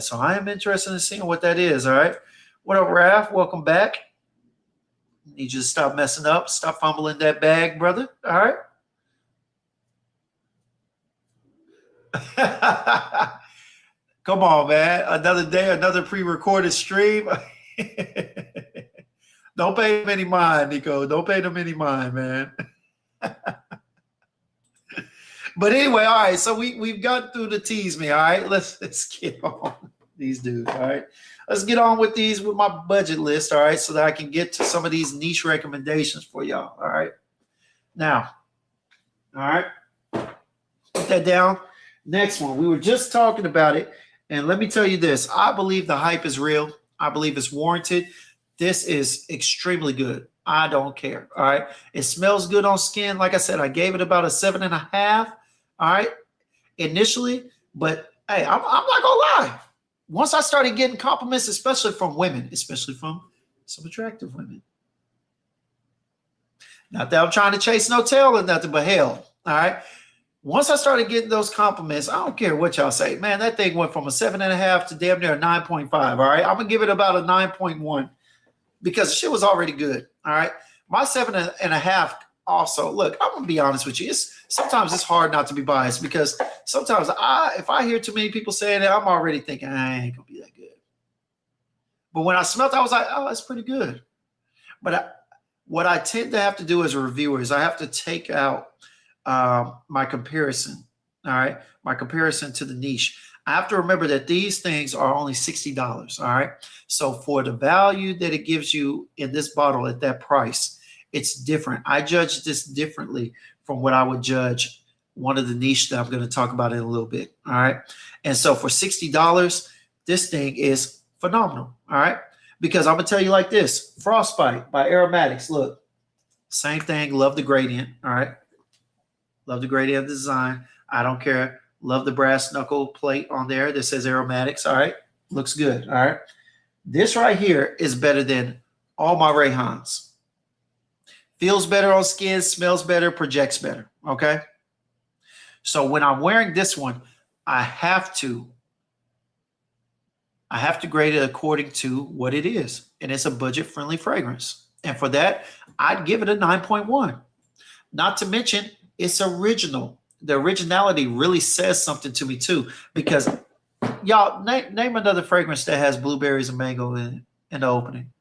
So I am interested in seeing what that is, all right? What up, Raph? Welcome back. Need you to stop messing up. Stop fumbling that bag, brother. All right? Come on, man. Another day, another pre-recorded stream. Don't pay them any mind, Nico. Don't pay them any mind, man. But anyway, all right. So we've gotten through the tease me. All right. Let's get on these dudes. All right. Let's get on with these with my budget list. All right. So that I can get to some of these niche recommendations for y'all. All right. Now, all right. Put that down. Next one. We were just talking about it. And let me tell you this. I believe the hype is real. I believe it's warranted. This is extremely good. I don't care. All right. It smells good on skin. Like I said, I gave it about a 7.5. All right. Initially. But hey, I'm not gonna lie. Once I started getting compliments, especially from women, especially from some attractive women. Not that I'm trying to chase no tail or nothing, but hell. All right. Once I started getting those compliments, I don't care what y'all say. Man, that thing went from a 7.5 to damn near a 9.5. All right. I'm gonna give it about a 9.1 because the shit was already good. All right. My 7.5 also, look, I'm gonna be honest with you. Sometimes it's hard not to be biased because sometimes if I hear too many people saying it, I'm already thinking I ain't gonna be that good. But when I smelled it, I was like, oh, that's pretty good. But what I tend to have to do as a reviewer is I have to take out my comparison. All right, my comparison to the niche. I have to remember that these things are only $60. All right, so for the value that it gives you in this bottle at that price, it's different. I judge this differently from what I would judge one of the niche that I'm going to talk about in a little bit. All right. And so for $60, this thing is phenomenal. All right. Because I'm going to tell you like this. Frostbite by Aromatics. Look, same thing. Love the gradient. All right. Love the gradient of the design. I don't care. Love the brass knuckle plate on there that says Aromatics. All right. Looks good. All right. This right here is better than all my Rayhans. Feels better on skin, smells better, projects better, okay? So when I'm wearing this one, I have to grade it according to what it is. And it's a budget-friendly fragrance. And for that, I'd give it a 9.1. Not to mention, it's original. The originality really says something to me too. Because, y'all, name another fragrance that has blueberries and mango in the opening.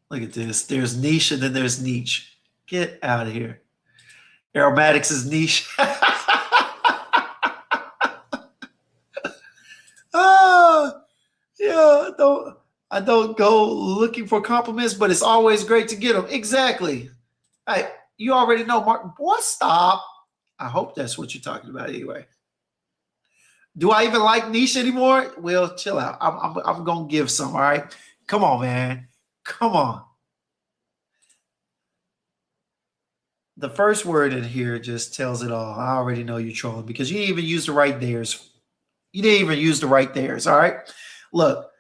Look at this. There's niche and then there's niche. Get out of here. Aromatics is niche. Yeah, I don't go looking for compliments, but it's always great to get them. Exactly. Hey, you already know, Mark. Boy, stop. I hope that's what you're talking about anyway. Do I even like niche anymore? Well, chill out. I'm gonna give some. All right. Come on, man. Come on. The first word in here just tells it all. I already know you're trolling because you didn't even use the right theirs. You didn't even use the right theirs. All right. Look,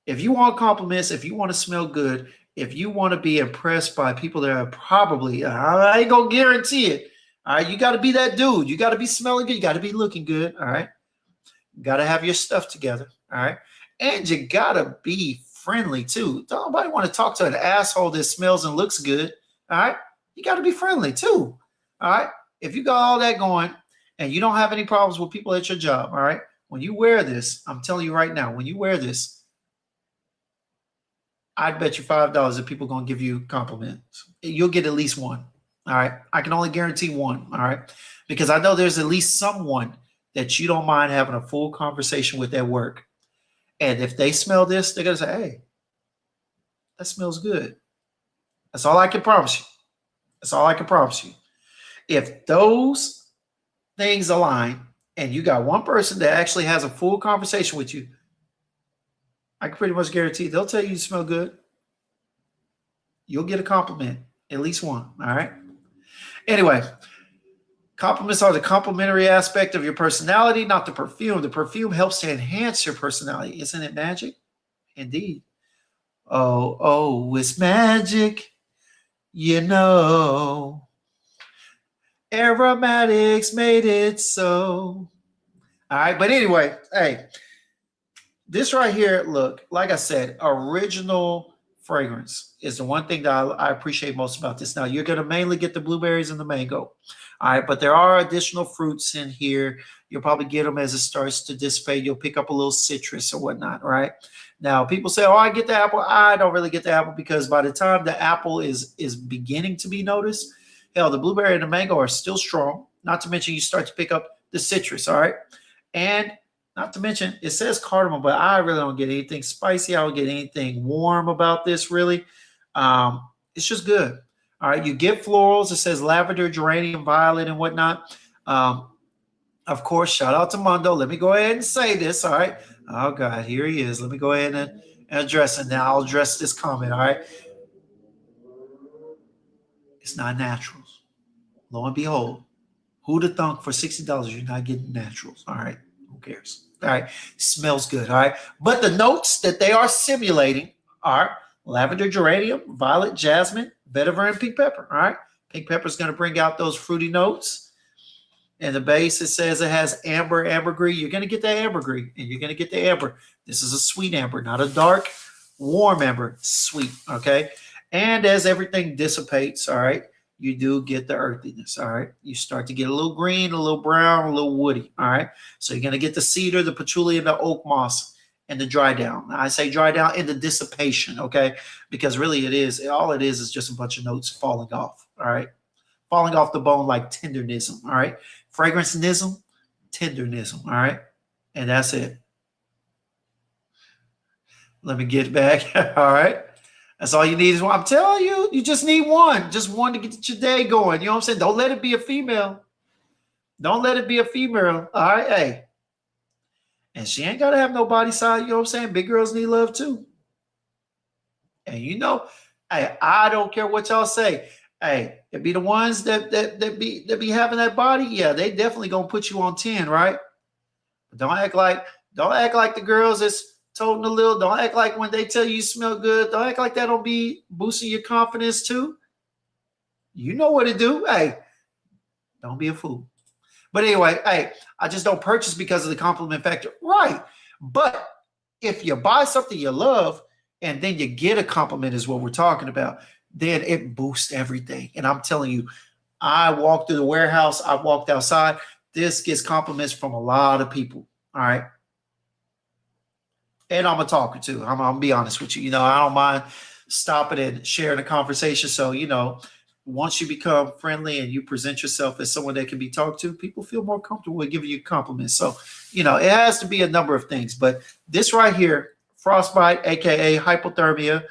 if you want compliments, if you want to smell good, if you want to be impressed by people that are probably, I ain't gonna guarantee it. All right, you got to be that dude. You got to be smelling good. You got to be looking good. All right, got to have your stuff together. All right, and you got to be friendly too. Don't nobody want to talk to an asshole that smells and looks good. All right, you got to be friendly too. All right, if you got all that going and you don't have any problems with people at your job, all right, when you wear this, I'm telling you right now, when you wear this, I'd bet you $5 that people are going to give you compliments. You'll get at least one. All right. I can only guarantee one. All right. Because I know there's at least someone that you don't mind having a full conversation with at work. And if they smell this, they're going to say, hey, that smells good. That's all I can promise you. That's all I can promise you. If those things align and you got one person that actually has a full conversation with you, I can pretty much guarantee they'll tell you you smell good. You'll get a compliment, at least one. All right. Anyway, compliments are the complimentary aspect of your personality, not the perfume. The perfume helps to enhance your personality. Isn't it magic? Indeed. Oh, it's magic. You know, Aromatics made it so. All right. But anyway, hey. This right here, look, like I said, original fragrance is the one thing that I appreciate most about this. Now, you're going to mainly get the blueberries and the mango. All right, but there are additional fruits in here. You'll probably get them as it starts to dissipate. You'll pick up a little citrus or whatnot, right? Now, people say, oh, I get the apple. I don't really get the apple because by the time the apple is beginning to be noticed, hell, the blueberry and the mango are still strong. Not to mention you start to pick up the citrus, all right? And not to mention, it says cardamom, but I really don't get anything spicy. I don't get anything warm about this, really. It's just good. All right, you get florals. It says lavender, geranium, violet, and whatnot. Of course, shout out to Mondo. Let me go ahead and say this, all right? Oh, God, here he is. Let me go ahead and address it. Now I'll address this comment, all right? It's not naturals. Lo and behold, who'd have thunk for $60 you're not getting naturals, all right? Who cares? All right. Smells good. All right. But the notes that they are simulating are lavender, geranium, violet, jasmine, vetiver, and pink pepper. All right. Pink pepper is going to bring out those fruity notes. And the base, it says it has amber, ambergris. You're going to get that ambergris and you're going to get the amber. This is a sweet amber, not a dark, warm amber. Sweet. Okay. And as everything dissipates, all right, you do get the earthiness, all right? You start to get a little green, a little brown, a little woody, all right? So you're going to get the cedar, the patchouli, and the oak moss, and the dry down. I say dry down in the dissipation, okay? Because really all it is just a bunch of notes falling off, all right? Falling off the bone like tendernism, all right? Fragrancenism, tendernism, all right? And that's it. Let me get back, all right? That's all you need is one. I'm telling you, you just need one. Just one to get your day going. You know what I'm saying? Don't let it be a female. Don't let it be a female. All right, hey. And she ain't got to have no body size. You know what I'm saying? Big girls need love too. And you know, hey, I don't care what y'all say. Hey, it be the ones that be having that body. Yeah, they definitely gonna put you on 10, right? But don't act like the girls that's toting a little. Don't act like when they tell you smell good. Don't act like that don't be boosting your confidence too. You know what to do. Hey, don't be a fool. But anyway, hey, I just don't purchase because of the compliment factor. Right. But if you buy something you love and then you get a compliment is what we're talking about, then it boosts everything. And I'm telling you, I walked through the warehouse. I walked outside. This gets compliments from a lot of people. All right. And I'm a talker too. I'm gonna be honest with you. You know, I don't mind stopping and sharing a conversation. So, you know, once you become friendly and you present yourself as someone that can be talked to, people feel more comfortable with giving you compliments. So, you know, it has to be a number of things. But this right here, frostbite, aka hypothermia,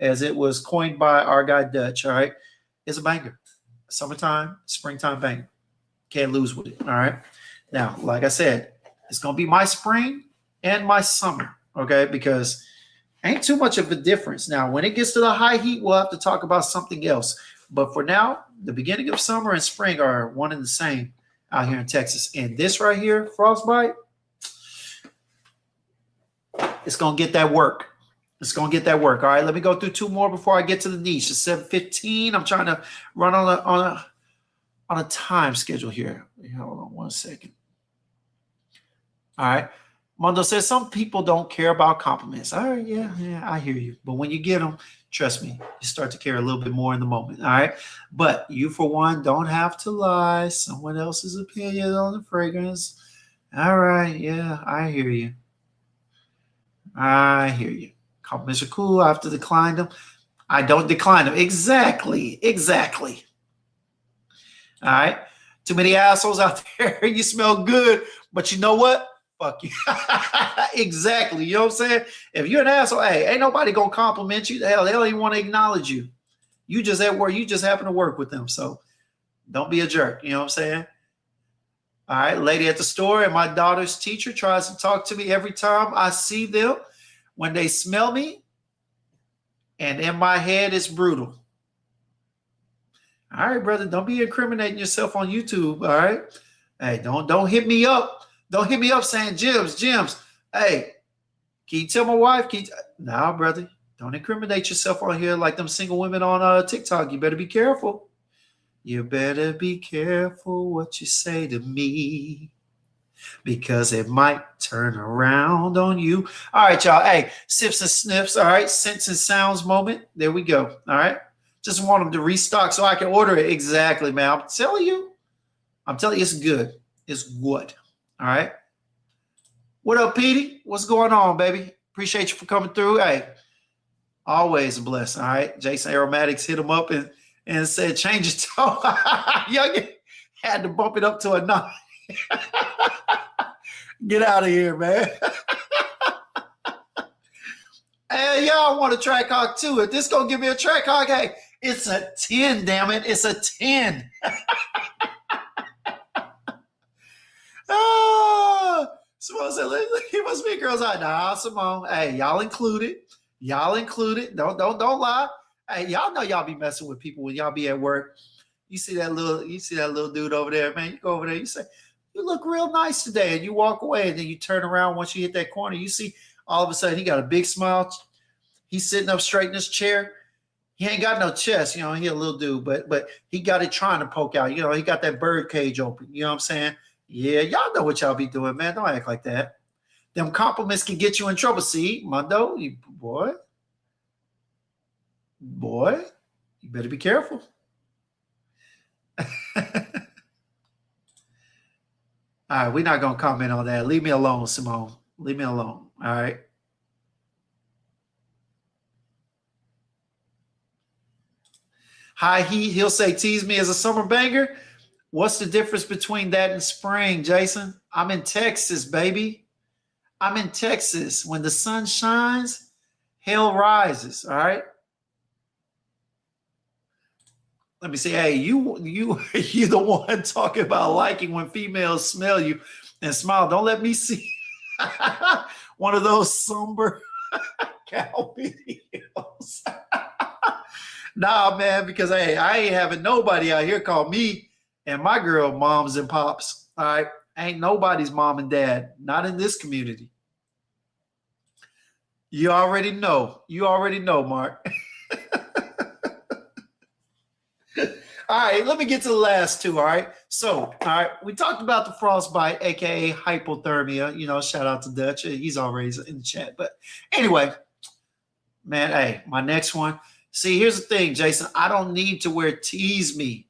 as it was coined by our guy Dutch, all right, is a banger. Summertime, springtime banger. Can't lose with it. All right. Now, like I said, it's gonna be my spring and my summer, okay? Because ain't too much of a difference. Now, when it gets to the high heat, we'll have to talk about something else. But for now, the beginning of summer and spring are one and the same out here in Texas. And this right here, frostbite, it's going to get that work. It's going to get that work. All right, let me go through 2 more before I get to the niche. It's 7:15. I'm trying to run on a time schedule here. Hold on 1 second. All right. Mondo says some people don't care about compliments. All right, yeah, I hear you. But when you get them, trust me, you start to care a little bit more in the moment. All right. But you, for one, don't have to lie. Someone else's opinion on the fragrance. All right, yeah, I hear you. I hear you. Compliments are cool. I have to decline them. I don't decline them. Exactly. All right. Too many assholes out there. You smell good, but you know what? Fuck you. Exactly. You know what I'm saying? If you're an asshole, hey, ain't nobody gonna compliment you. Hell, they don't even want to acknowledge you. You just at work. You just happen to work with them. So don't be a jerk. You know what I'm saying? All right. Lady at the store and my daughter's teacher tries to talk to me every time I see them when they smell me. And in my head, it's brutal. All right, brother. Don't be incriminating yourself on YouTube. All right. Hey, don't hit me up. Don't hit me up saying Jims. Hey, can you tell my wife? Nah, brother. Don't incriminate yourself on here like them single women on TikTok. You better be careful. You better be careful what you say to me, because it might turn around on you. All right, y'all. Hey, sips and sniffs. All right. Scents and sounds moment. There we go. All right. Just want them to restock so I can order it. Exactly, man. I'm telling you, it's good. It's good. All right. What up, Petey? What's going on, baby? Appreciate you for coming through. Hey, always a blessing. All right. Jason Aromatics hit him up and said, change it tone. Young had to bump it up to a 9. Get out of here, man. Hey, y'all want a track hawk too. If this gonna give me a track hawk, hey, it's a 10, damn it. It's a 10. Simone said, he must be a girl's eye. Nah, Simone. Hey, y'all included. Don't lie. Hey, y'all know y'all be messing with people when y'all be at work. You see that little dude over there, man. You go over there, you say, you look real nice today. And you walk away, and then you turn around once you hit that corner. You see all of a sudden he got a big smile. He's sitting up straight in his chair. He ain't got no chest, he a little dude, but he got it trying to poke out. He got that bird cage open. You know what I'm saying? Yeah, y'all know what y'all be doing, man. Don't act like that. Them compliments can get you in trouble. See, Mondo, boy, you better be careful. All right, we're not going to comment on that. Leave me alone, Simone. Leave me alone. All right. High heat, he'll say, tease me as a summer banger. What's the difference between that and spring, Jason? I'm in Texas, baby. I'm in Texas. When the sun shines, hell rises. All right. Let me say, hey, you're the one talking about liking when females smell you and smile. Don't let me see one of those somber cow videos. Nah, man, because hey, I ain't having nobody out here call me and my girl moms and pops. All right. Ain't nobody's mom and dad. Not in this community. You already know. Mark. All right, let me get to the last 2. All right. So, all right, we talked about the frostbite, aka hypothermia. Shout out to Dutch. He's already in the chat. But anyway, man, hey, my next one. See, here's the thing, Jason. I don't need to wear Tease Me.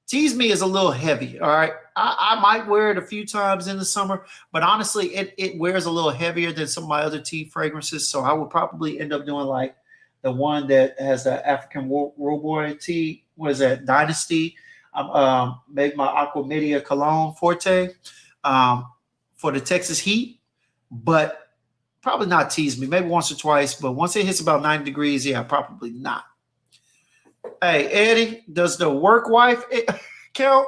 Tease Me is a little heavy. All right. I might wear it a few times in the summer, but honestly, it wears a little heavier than some of my other tea fragrances. So I would probably end up doing like the one that has the African Roboy tea. What is that? Dynasty. Maybe my Aqua Media Cologne Forte for the Texas heat, but probably not Tease Me. Maybe once or twice, but once it hits about 90 degrees, yeah, probably not. Hey, Eddie, does the work wife count?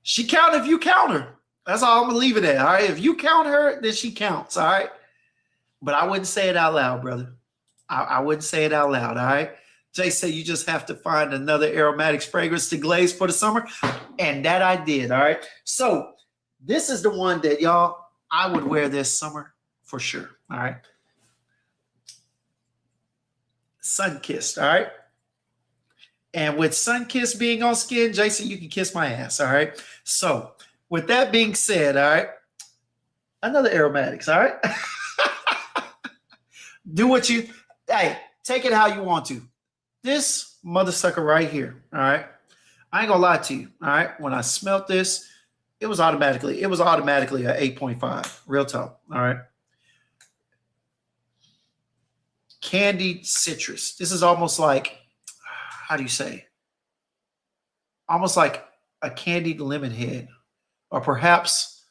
She count if you count her. That's all I'm going to leave it at. All right. If you count her, then she counts. All right. But I wouldn't say it out loud, brother. I wouldn't say it out loud. All right. Jay said you just have to find another aromatics fragrance to glaze for the summer. And that I did. All right. So this is the one that y'all, I would wear this summer for sure. All right. Sun-kissed. All right. And with sun-kissed being on skin, Jason, you can kiss my ass. All right. So with that being said, all right, another aromatics. All right. Do what you, hey, take it how you want to. This mother sucker right here. All right. I ain't gonna lie to you. All right. When I smelt this, it was automatically an 8.5. Real talk. All right. Candied citrus. This is almost like, how do you say? Almost like a candied lemon head. Or perhaps,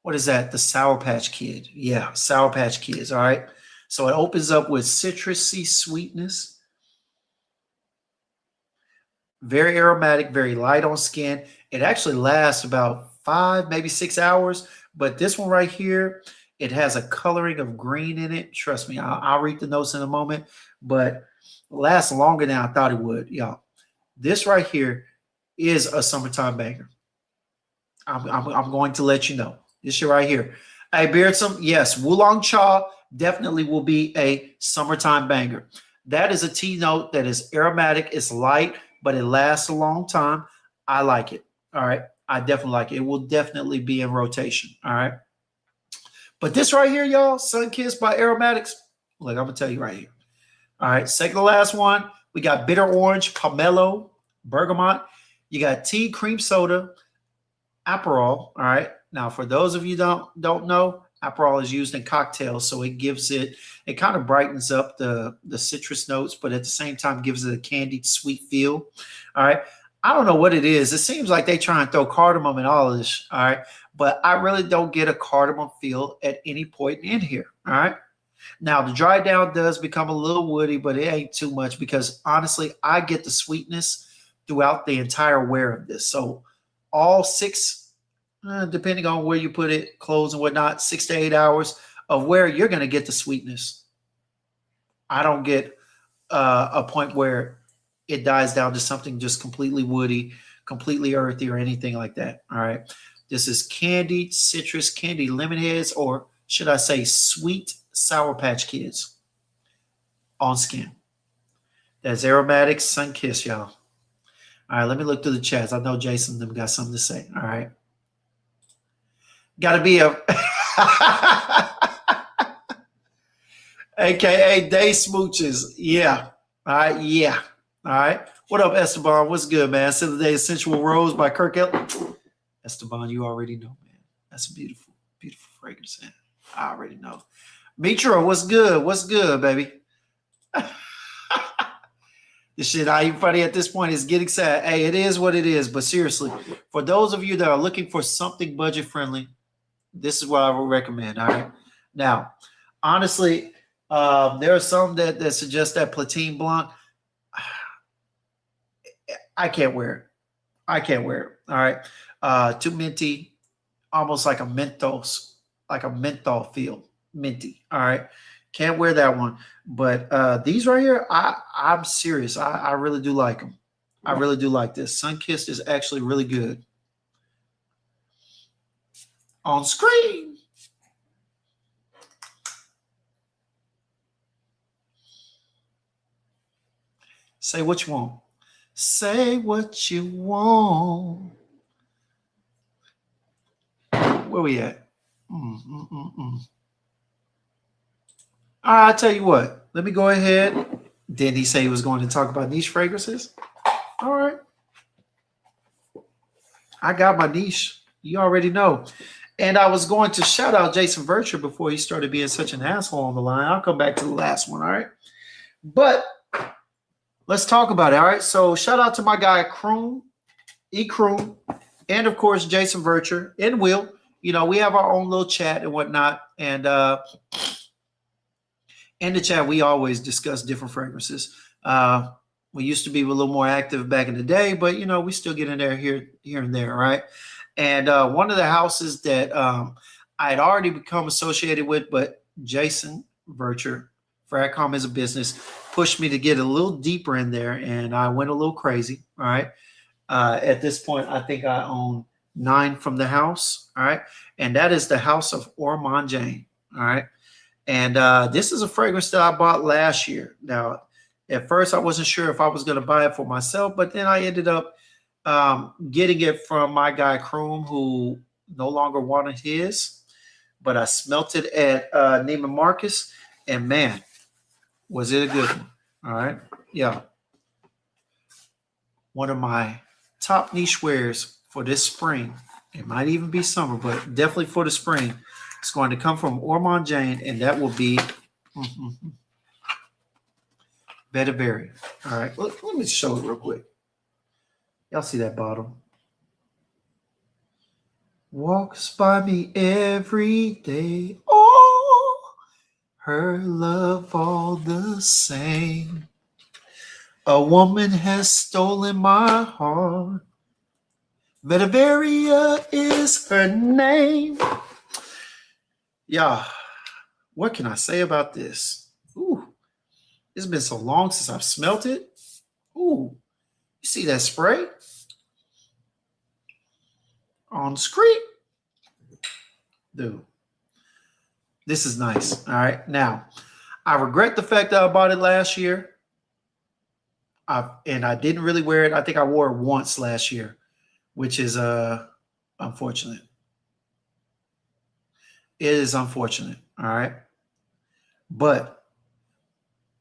what is that? The Sour Patch Kid. Yeah, Sour Patch Kids. All right. So it opens up with citrusy sweetness. Very aromatic, very light on skin. It actually lasts about 5, maybe 6 hours. But this one right here, it has a coloring of green in it. Trust me, I'll read the notes in a moment. But it lasts longer than I thought it would, y'all. This right here is a summertime banger. I'm going to let you know. This shit right here. Hey, Beardsome, yes, Wulong Cha definitely will be a summertime banger. That is a tea note that is aromatic. It's light, but it lasts a long time. I like it. All right. I definitely like it. It will definitely be in rotation. All right. But this right here, y'all, Sun-Kissed by Aromatics. Look, I'm going to tell you right here. All right. Second to last one, we got bitter orange, pomelo, bergamot. You got tea, cream soda, Aperol. All right. Now, for those of you don't know, Aperol is used in cocktails, so it gives it kind of brightens up the citrus notes, but at the same time gives it a candied sweet feel. All right. I don't know what it is. It seems like they try and throw cardamom in all of this. All right. But I really don't get a cardamom feel at any point in here. All right. Now, the dry down does become a little woody, but it ain't too much because honestly, I get the sweetness throughout the entire wear of this. So all 6, depending on where you put it, clothes and whatnot, 6 to 8 hours of wear, you're going to get the sweetness. I don't get a point where it dies down to something just completely woody, completely earthy, or anything like that. All right. This is candied citrus, candied lemon heads, or should I say sweet Sour Patch Kids on skin. That's Aromatic Sun-Kissed, y'all. All right, let me look through the chats. I know Jason them got something to say. All right. Got to be a AKA Day Smooches. Yeah. All right. Yeah. All right. What up, Esteban? What's good, man? Still the Day Sensual Rose by Kirk Elton. Esteban, you already know, man. That's a beautiful, beautiful fragrance. Man. I already know. Mitra, what's good? What's good, baby? This shit not even funny at this point. It's getting sad. Hey, it is what it is. But seriously, for those of you that are looking for something budget friendly, this is what I would recommend. All right. Now, honestly, there are some that suggest that Platine Blanc. I can't wear it. I can't wear it. All right. Too minty, almost like a menthol feel. Minty. All right. Can't wear that one. But these right here, I'm serious. I really do like them. I really do like this. Sun-Kissed is actually really good. On screen. Say what you want. Say what you want. Where we at? I'll tell you what. Let me go ahead. Didn't he say he was going to talk about niche fragrances? All right. I got my niche. You already know. And I was going to shout out Jason Virtue before he started being such an asshole on the line. I'll come back to the last one, all right? But let's talk about it, all right? So shout out to my guy, Kroon, Kroon, and, of course, Jason Virtue and Will. You know, we have our own little chat and whatnot. And in the chat, we always discuss different fragrances. We used to be a little more active back in the day, but, you know, we still get in there here and there, right? And one of the houses that I had already become associated with, but Jason Virtue, Fragcom as a business, pushed me to get a little deeper in there, and I went a little crazy, all right? At this point, I think I own 9 from the house, all right? And that is the House of Ormond Jane, all right? And this is a fragrance that I bought last year. Now, at first, I wasn't sure if I was going to buy it for myself, but then I ended up getting it from my guy Kroom, who no longer wanted his. But I smelt it at Neiman Marcus, and man, was it a good one. All right. Yeah. One of my top niche wares for this spring. It might even be summer, but definitely for the spring. It's going to come from Ormond Jane, and that will be Vetiveria. All right. Let me show it real quick. Y'all see that bottle? Walks by me every day. Oh, her love all the same. A woman has stolen my heart. Vetiveria is her name. Yeah, what can I say about this? Ooh, it's been so long since I've smelt it. Ooh, you see that spray on the screen? Dude, this is nice. All right, now, I regret the fact that I bought it last year. And I didn't really wear it. I think I wore it once last year, which is unfortunate. It is unfortunate. All right. But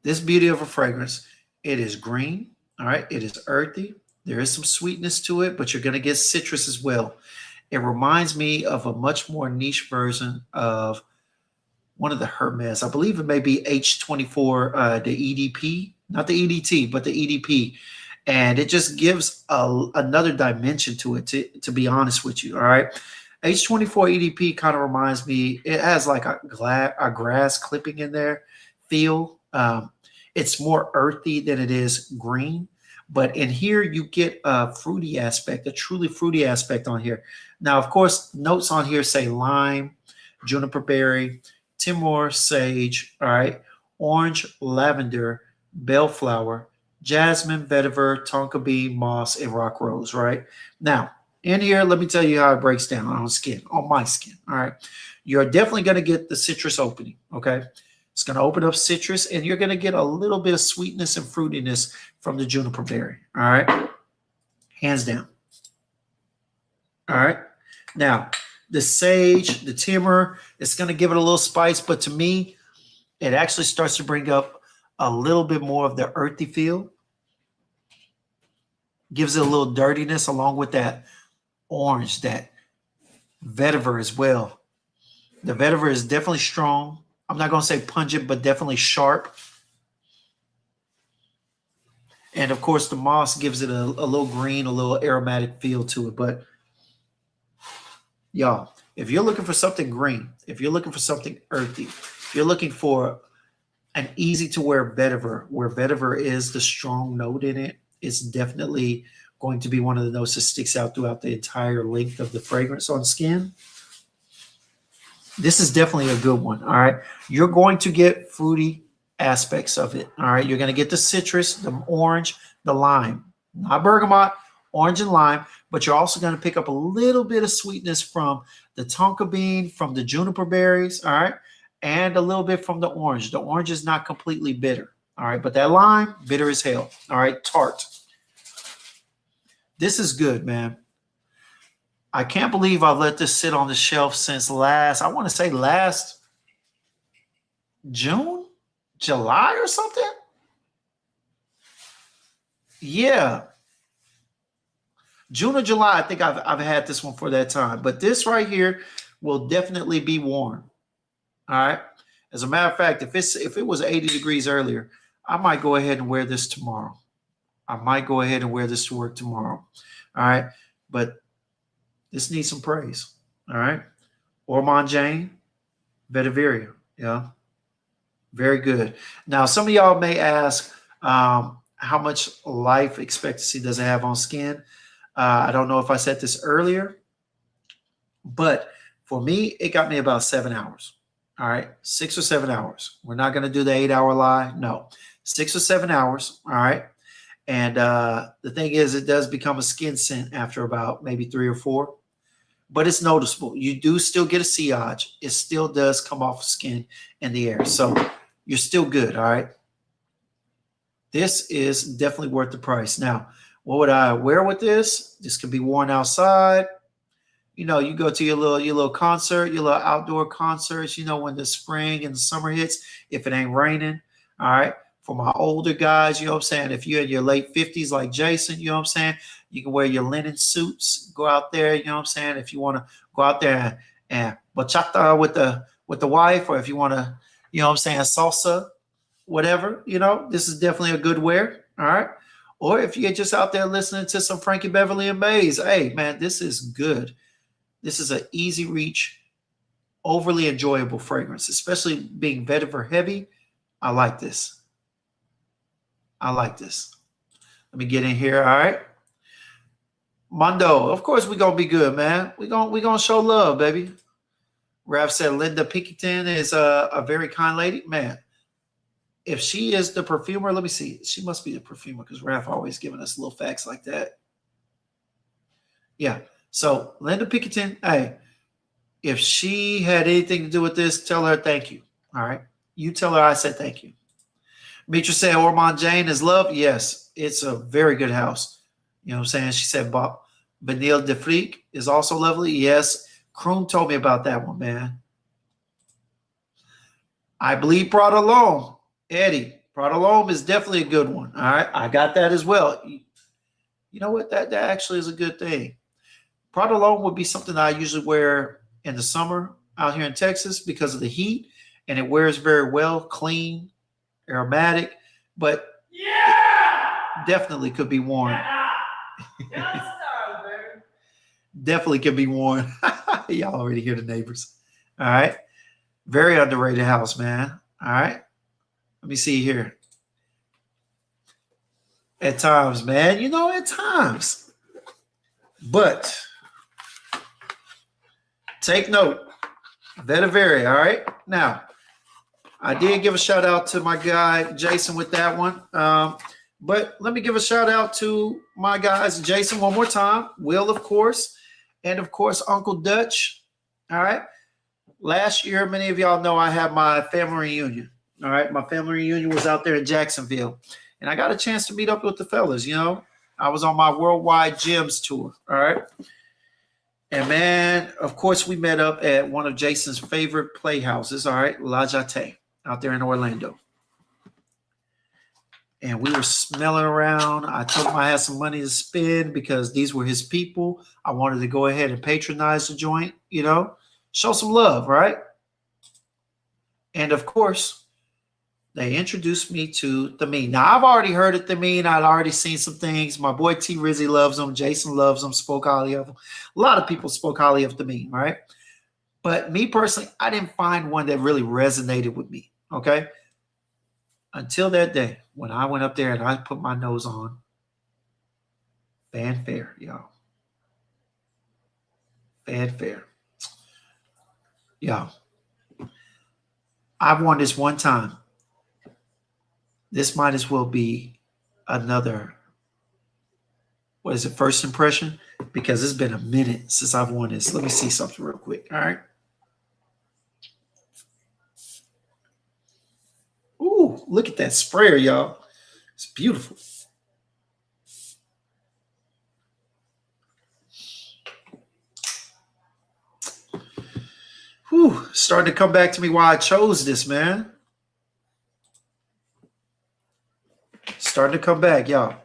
this beauty of a fragrance, it is green. All right. It is earthy. There is some sweetness to it, but you're going to get citrus as well. It reminds me of a much more niche version of one of the Hermes. I believe it may be H24, the EDP, not the EDT, but the EDP. And it just gives another dimension to it, to be honest with you. All right. H24 EDP kind of reminds me, it has like a grass clipping in there feel. It's more earthy than it is green. But in here, you get a fruity aspect, a truly fruity aspect on here. Now, of course, notes on here say lime, juniper berry, Timor sage, all right, orange, lavender, bellflower, jasmine, vetiver, tonka bean, moss, and rock rose, right? Now, in here, let me tell you how it breaks down on skin, on my skin, all right? You're definitely going to get the citrus opening, okay? It's going to open up citrus, and you're going to get a little bit of sweetness and fruitiness from the juniper berry, all right? Hands down. All right? Now, the sage, the timber, it's going to give it a little spice, but to me, it actually starts to bring up a little bit more of the earthy feel. Gives it a little dirtiness along with that orange, that vetiver as well. The vetiver is definitely strong. I'm not going to say pungent, but definitely sharp. And of course, the moss gives it a little green, a little aromatic feel to it. But y'all, if you're looking for something green, if you're looking for something earthy, if you're looking for an easy to wear vetiver, where vetiver is the strong note in it, it's definitely going to be one of the notes that sticks out throughout the entire length of the fragrance on skin. This is definitely a good one. All right. You're going to get fruity aspects of it. All right. You're going to get the citrus, the orange, the lime, not bergamot, orange and lime, but you're also going to pick up a little bit of sweetness from the tonka bean, from the juniper berries. All right. And a little bit from the orange. The orange is not completely bitter. All right. But that lime, bitter as hell. All right. Tart. This is good, man. I can't believe I've let this sit on the shelf since I want to say last June, July or something. Yeah. June or July, I think I've had this one for that time. But this right here will definitely be worn. All right. As a matter of fact, if it was 80 degrees earlier, I might go ahead and wear this tomorrow. I might go ahead and wear this to work tomorrow. All right. But this needs some praise. All right. Ormond Jane, Vetiveria. Yeah. Very good. Now, some of y'all may ask, how much life expectancy does it have on skin? I don't know if I said this earlier, but for me, it got me about 7 hours. All right. 6 or 7 hours. We're not going to do the 8-hour lie. No. 6 or 7 hours. All right. And the thing is, it does become a skin scent after about maybe 3 or 4. but it's noticeable. You do still get a sillage. It still does come off skin in the air. So you're still good, all right? This is definitely worth the price. Now, what would I wear with this? This could be worn outside. You know, you go to your little concert, your little outdoor concerts, you know, when the spring and the summer hits, if it ain't raining. All right. For my older guys, you know what I'm saying? If you're in your late 50s like Jason, you know what I'm saying? You can wear your linen suits, go out there, you know what I'm saying? If you want to go out there and bachata with the wife, or if you want to, you know what I'm saying, salsa, whatever, you know, this is definitely a good wear. All right. Or if you're just out there listening to some Frankie Beverly and Mays, hey man, this is good. This is an easy reach, overly enjoyable fragrance, especially being vetiver heavy. I like this. I like this. Let me get in here. All right. Mondo, of course we're gonna be good, man. We're gonna show love, baby. Raph said Linda Pickington is a very kind lady. Man, if she is the perfumer, let me see. She must be the perfumer because Raph always giving us little facts like that. Yeah. So Linda Pickington, hey, if she had anything to do with this, tell her thank you. All right. You tell her I said thank you. Mitra said Ormond Jane is love. Yes, it's a very good house. You know what I'm saying? She said Benil de Frique is also lovely. Yes. Kroon told me about that one, man. I believe Prada L'Homme. Eddie, Prada L'Homme is definitely a good one. All right. I got that as well. You know what? That actually is a good thing. Prada L'Homme would be something that I usually wear in the summer out here in Texas because of the heat, and it wears very well, clean, aromatic, but definitely could be worn. Definitely could be worn. Y'all already hear the neighbors. All right. Very underrated house, man. All right. Let me see here. At times, man. You know, at times. But take note. Vetiver, all right? Now, I did give a shout out to my guy, Jason, with that one. But let me give a shout out to my guys, Jason, one more time. Will, of course. And, of course, Uncle Dutch. All right? Last year, many of y'all know I had my family reunion. All right? My family reunion was out there in Jacksonville. And I got a chance to meet up with the fellas, you know. I was on my Worldwide Gems tour. All right? And, man, of course, we met up at one of Jason's favorite playhouses, all right, La Jetée, out there in Orlando. And we were smelling around. I told him I had some money to spend because these were his people. I wanted to go ahead and patronize the joint, you know, show some love, right? And, of course, they introduced me to Thameen. Now, I've already heard of Thameen. I'd already seen some things. My boy T. Rizzy loves them. Jason loves them, spoke highly of them. A lot of people spoke highly of Thameen, right? But me personally, I didn't find one that really resonated with me, okay? Until that day when I went up there and I put my nose on Fanfare, y'all. Fanfare. Y'all. I've worn this one time. This might as well be another, what is it, first impression? Because it's been a minute since I've worn this. Let me see something real quick, all right? Ooh, look at that sprayer, y'all. It's beautiful. Whew, starting to come back to me why I chose this, man. Starting to come back, y'all.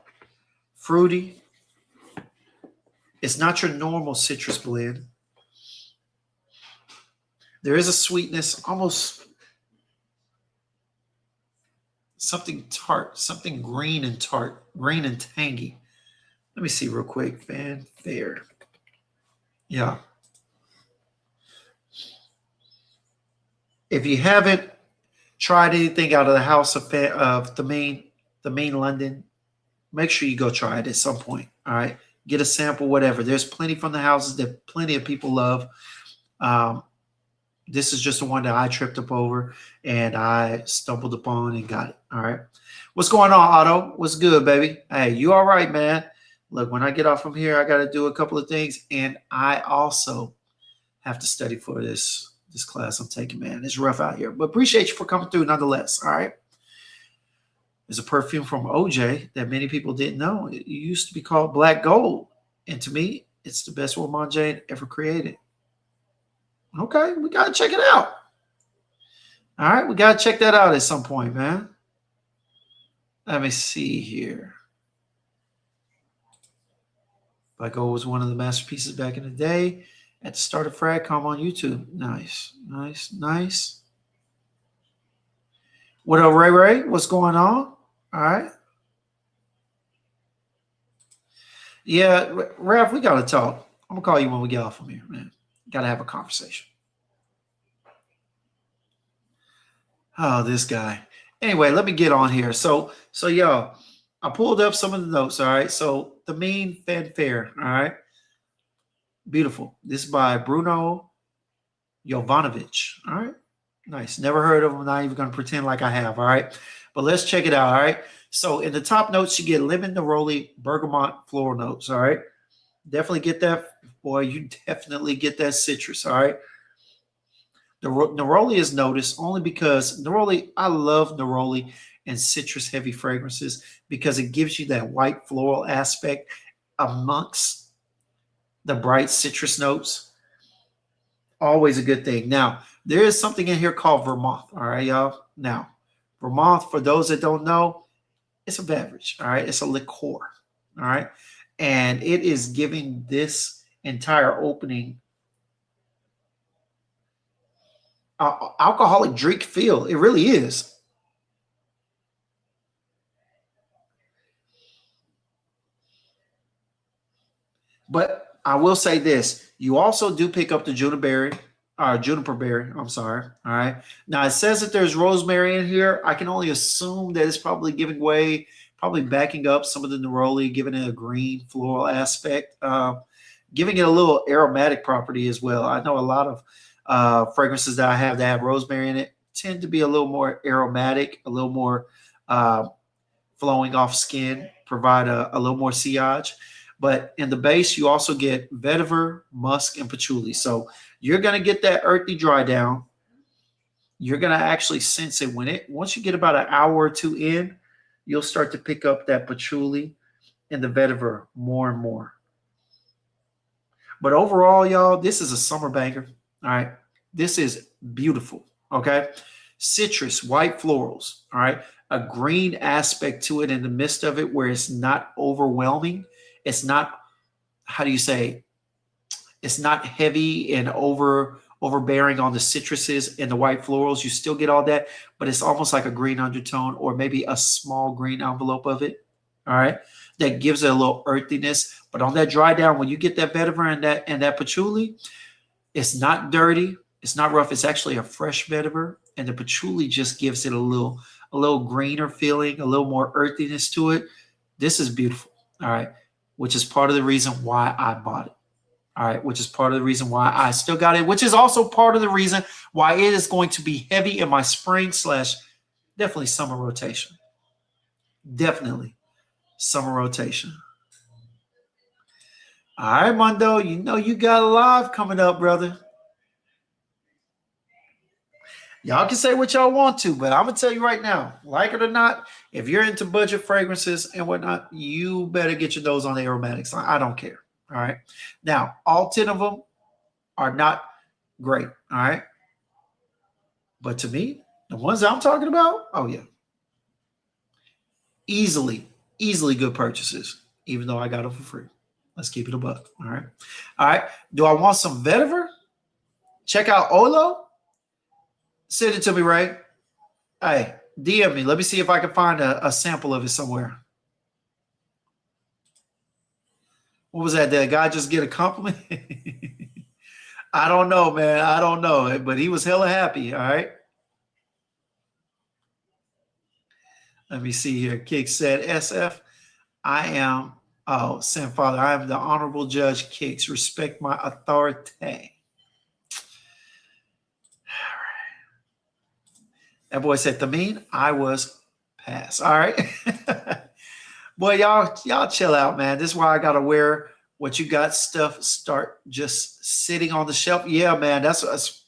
Fruity. It's not your normal citrus blend. There is a sweetness, almost something tart, something green and tart, green and tangy. Let me see real quick. Fanfare. Yeah. If you haven't tried anything out of the house of Thameen London, make sure you go try it at some point. All right. Get a sample, whatever. There's plenty from the houses that plenty of people love. This is just the one that I tripped up over and I stumbled upon and got it. All right. What's going on, Otto? What's good, baby? Hey, you all right, man? Look, when I get off from here, I got to do a couple of things. And I also have to study for this class I'm taking, man. It's rough out here. But appreciate you for coming through nonetheless. All right. There's a perfume from OJ that many people didn't know. It used to be called Black Gold. And to me, it's the best Roman Jade ever created. Okay, we got to check it out. All right, we got to check that out at some point, man. Let me see here. Black Gold was one of the masterpieces back in the day. At the start of Fragcom on YouTube. Nice, nice, nice. What up, Ray Ray? What's going on? All right. Yeah, Ralph, we got to talk. I'm going to call you when we get off from here, man. Got to have a conversation. Oh, this guy. Anyway, let me get on here. So y'all, I pulled up some of the notes, all right? So the main fanfare, all right? Beautiful. This is by Bruno Jovanovic, all right? Nice. Never heard of him. Not even going to pretend like I have, all right? But let's check it out, all right? So in the top notes, you get lemon, neroli, bergamot, floral notes, all right? Definitely get that. Boy, you definitely get that citrus, all right? The neroli is noticed only because neroli, I love neroli and citrus heavy fragrances because it gives you that white floral aspect amongst the bright citrus notes. Always a good thing. Now, there is something in here called vermouth, all right, y'all? Now, vermouth, for those that don't know, it's a beverage, all right? It's a liqueur, all right? And it is giving this entire opening alcoholic drink feel. It really is. But I will say this. You also do pick up the juniper berry. I'm sorry. All right. Now it says that there's rosemary in here. I can only assume that it's probably giving way, probably backing up some of the neroli, giving it a green floral aspect, giving it a little aromatic property as well. I know a lot of fragrances that I have that have rosemary in it tend to be a little more aromatic, a little more flowing off skin, provide a little more sillage. But in the base, you also get vetiver, musk, and patchouli. So you're going to get that earthy dry down. You're going to actually sense it once you get about an hour or two in, you'll start to pick up that patchouli and the vetiver more and more. But overall, y'all, this is a summer banger. All right. This is beautiful. Okay. Citrus, white florals. All right. A green aspect to it in the midst of it where it's not overwhelming. It's not, how do you say, it's not heavy and overbearing on the citruses and the white florals. You still get all that, but it's almost like a green undertone or maybe a small green envelope of it. All right. That gives it a little earthiness. But on that dry down, when you get that vetiver and that patchouli, it's not dirty. It's not rough. It's actually a fresh vetiver. And the patchouli just gives it a little greener feeling, a little more earthiness to it. This is beautiful. All right. Which is part of the reason why I bought it. All right. Which is part of the reason why I still got it, which is also part of the reason why it is going to be heavy in my spring / definitely summer rotation. Definitely summer rotation. All right, Mondo, you know you got a live coming up, brother. Y'all can say what y'all want to, but I'm going to tell you right now, like it or not, if you're into budget fragrances and whatnot, you better get your nose on the aromatics. I don't care. All right. Now, all 10 of them are not great. All right. But to me, the ones I'm talking about, oh, yeah. Easily good purchases, even though I got them for free. Let's keep it a buck. All right. All right. Do I want some vetiver? Check out Olo. Send it to me, Ray. Hey, DM me. Let me see if I can find a sample of it somewhere. What was that? Did a guy just get a compliment? I don't know, man. I don't know. But he was hella happy. All right. Let me see here. Kick said, SF, I am, Sam Father, I am the Honorable Judge Kicks. Respect my authority. All right. That boy said, Thameen, I was passed. All right. Boy, y'all chill out, man. This is why I got to wear What you got stuff start just sitting on the shelf. Yeah, man, that's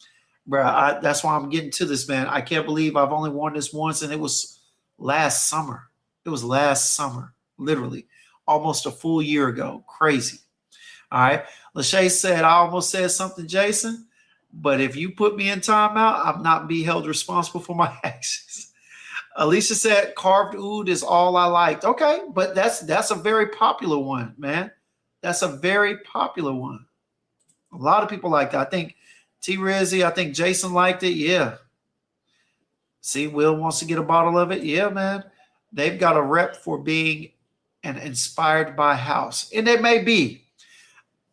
bro. That's why I'm getting to this, man. I can't believe I've only worn this once, and it was last summer. It was last summer, literally, almost a full year ago. Crazy. All right. Lachey said, I almost said something, Jason, but if you put me in timeout, I'm not be held responsible for my actions. Alicia said, carved oud is all I liked. Okay, but that's a very popular one, man. That's a very popular one. A lot of people like that. I think T Rizzy, I think Jason liked it. Yeah. See, Will wants to get a bottle of it. Yeah, man. They've got a rep for being an inspired by house. And it may be.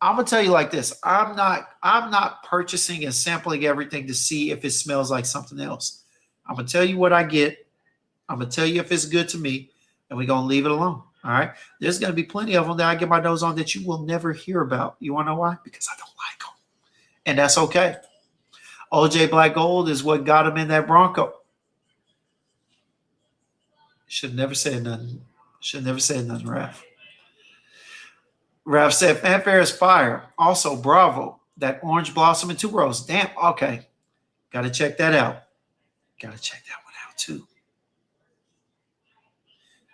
I'm gonna tell you like this. I'm not purchasing and sampling everything to see if it smells like something else. I'm gonna tell you what I get. I'm gonna tell you if it's good to me, and we're gonna leave it alone. All right. There's gonna be plenty of them that I get my nose on that you will never hear about. You wanna know why? Because I don't like them. And that's okay. OJ Black Gold is what got him in that Bronco. Should never say nothing. Should never say nothing, Raph. Raph said, fanfare is fire. Also, bravo. That orange blossom and tuberose. Damn. Okay. Got to check that out. Got to check that one out too.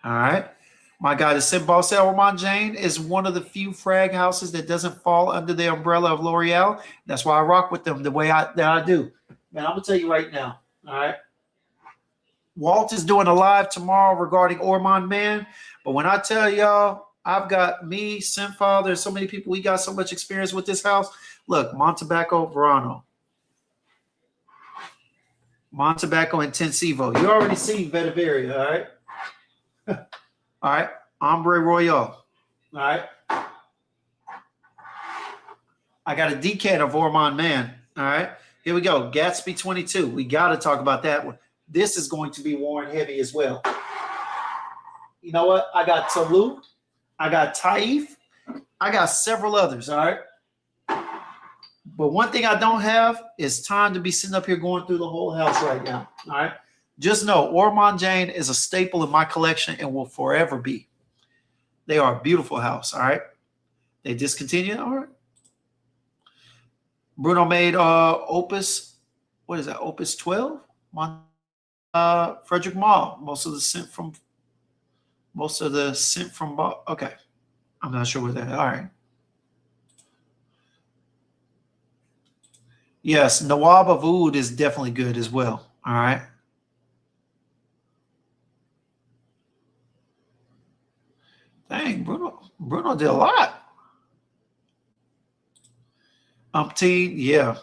All right. My guy, the Simba said, Ormond Jane is one of the few frag houses that doesn't fall under the umbrella of L'Oreal. That's why I rock with them the way that I do. Man, I'm going to tell you right now. All right. Walt is doing a live tomorrow regarding Ormond Man. But when I tell y'all, I've got me, Simfather, and so many people, we got so much experience with this house. Look, Montebaco Verano. Montebaco Intensivo. You already seen Vetiveria, all right? All right. Ombre Royal. All right. I got a decant of Ormond Man. All right. Here we go. Gatsby 22. We got to talk about that one. This is going to be worn heavy as well. You know what? I got Toulouse. I got Taif. I got several others. All right. But one thing I don't have is time to be sitting up here going through the whole house right now. All right. Just know Ormond Jane is a staple in my collection and will forever be. They are a beautiful house. All right. They discontinued. All right. Bruno made Opus. What is that? Opus 12? Frederick Maw. Most of the scent from okay. I'm not sure what that is. All right. Yes, Nawab of Oud is definitely good as well. All right. Dang, Bruno did a lot. Yeah.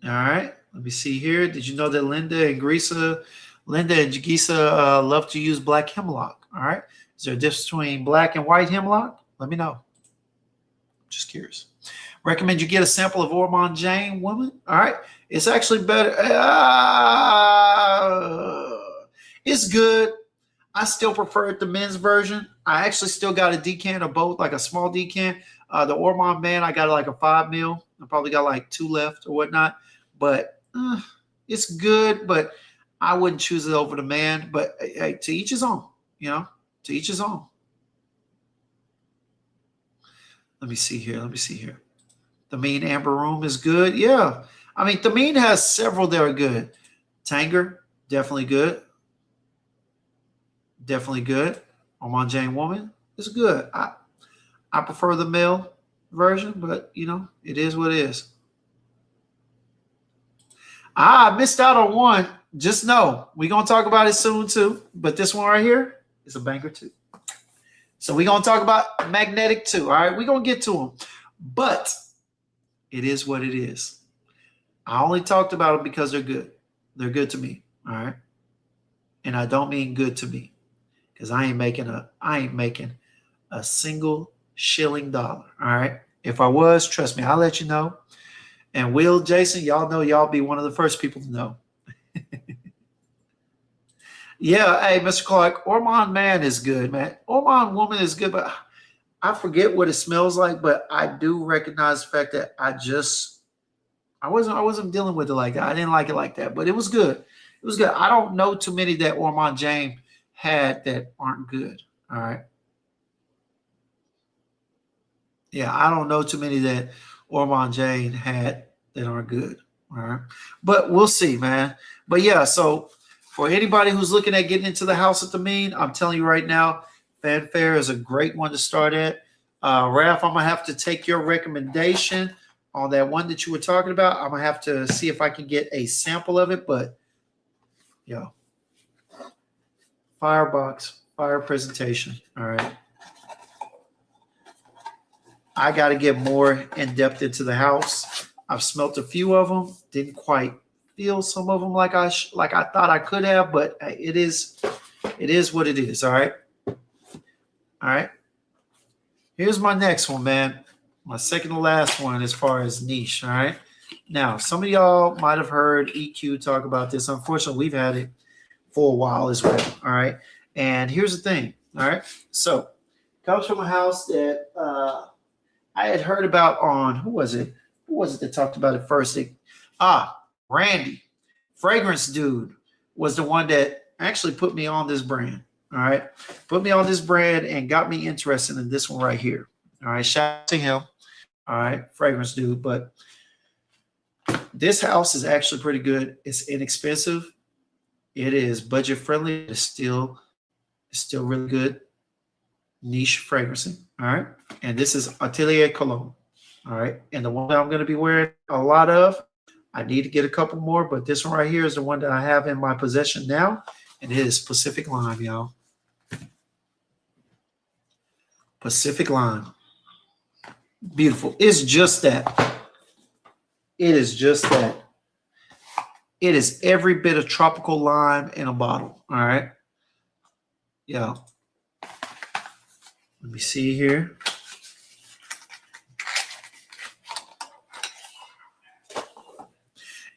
All right. Let me see here. Did you know that Linda and Gisa love to use black hemlock? All right. Is there a difference between black and white hemlock? Let me know. Just curious. Recommend you get a sample of Ormond Jane, woman. All right. It's actually better. It's good. I still prefer the men's version. I actually still got a decant of both, like a small decant. The Ormond Man, I got like a 5 mil. I probably got like 2 left or whatnot. But it's good, but I wouldn't choose it over the man. But hey, to each his own, you know, to each his own. Let me see here. The Mean Amber Room is good. Yeah. I mean, the Mean has several that are good. Tanger, definitely good. Definitely good. Ormond Jane Woman is good. I prefer the male version, but, you know, it is what it is. I missed out on one. Just know we're going to talk about it soon, too. But this one right here is a banger, too. So we're going to talk about Magnetic, too. All right, we're going to get to them. But it is what it is. I only talked about them because they're good. They're good to me. All right. And I don't mean good to me, because I ain't making a single shilling dollar. All right. If I was, trust me, I'll let you know. And Will, Jason, y'all know y'all be one of the first people to know. Yeah, hey, Mr. Clark, Ormond Man is good, man. Ormond Woman is good, but I forget what it smells like, but I do recognize the fact that I wasn't dealing with it like that. I didn't like it like that, but it was good. It was good. I don't know too many that Ormond Jane had that aren't good. All right. Yeah, I don't know too many that Ormond Jane had that aren't good. All right. But we'll see, man. But yeah, so for anybody who's looking at getting into the house at the mean, I'm telling you right now, Fanfare is a great one to start at. Ralph, I'm gonna have to take your recommendation on that one that you were talking about. I'm gonna have to see if I can get a sample of it, but yeah, firebox, fire presentation. All right. I got to get more in depth into the house. I've smelt a few of them. Didn't quite feel some of them like like I thought I could have, but it is what it is. All right, all right. Here's my next one, man. My second to last one as far as niche. All right. Now, some of y'all might have heard EQ talk about this. Unfortunately, we've had it for a while as well. All right. And here's the thing. All right. So, it comes from a house that I had heard about on who was it? Who was it that talked about it first? Randy, Fragrance Dude, was the one that actually put me on this brand. All right, put me on this brand and got me interested in this one right here. All right, shout out to him. All right, Fragrance Dude. But this house is actually pretty good. It's inexpensive. It is budget friendly. It's still really good niche fragrancing. All right. And this is Atelier Cologne. All right. And the one that I'm going to be wearing a lot of, I need to get a couple more, but this one right here is the one that I have in my possession now. And it is Pacific Lime, y'all. Pacific Lime. Beautiful. It's just that. It is just that. It is every bit of tropical lime in a bottle. All right. Yeah. Let me see here.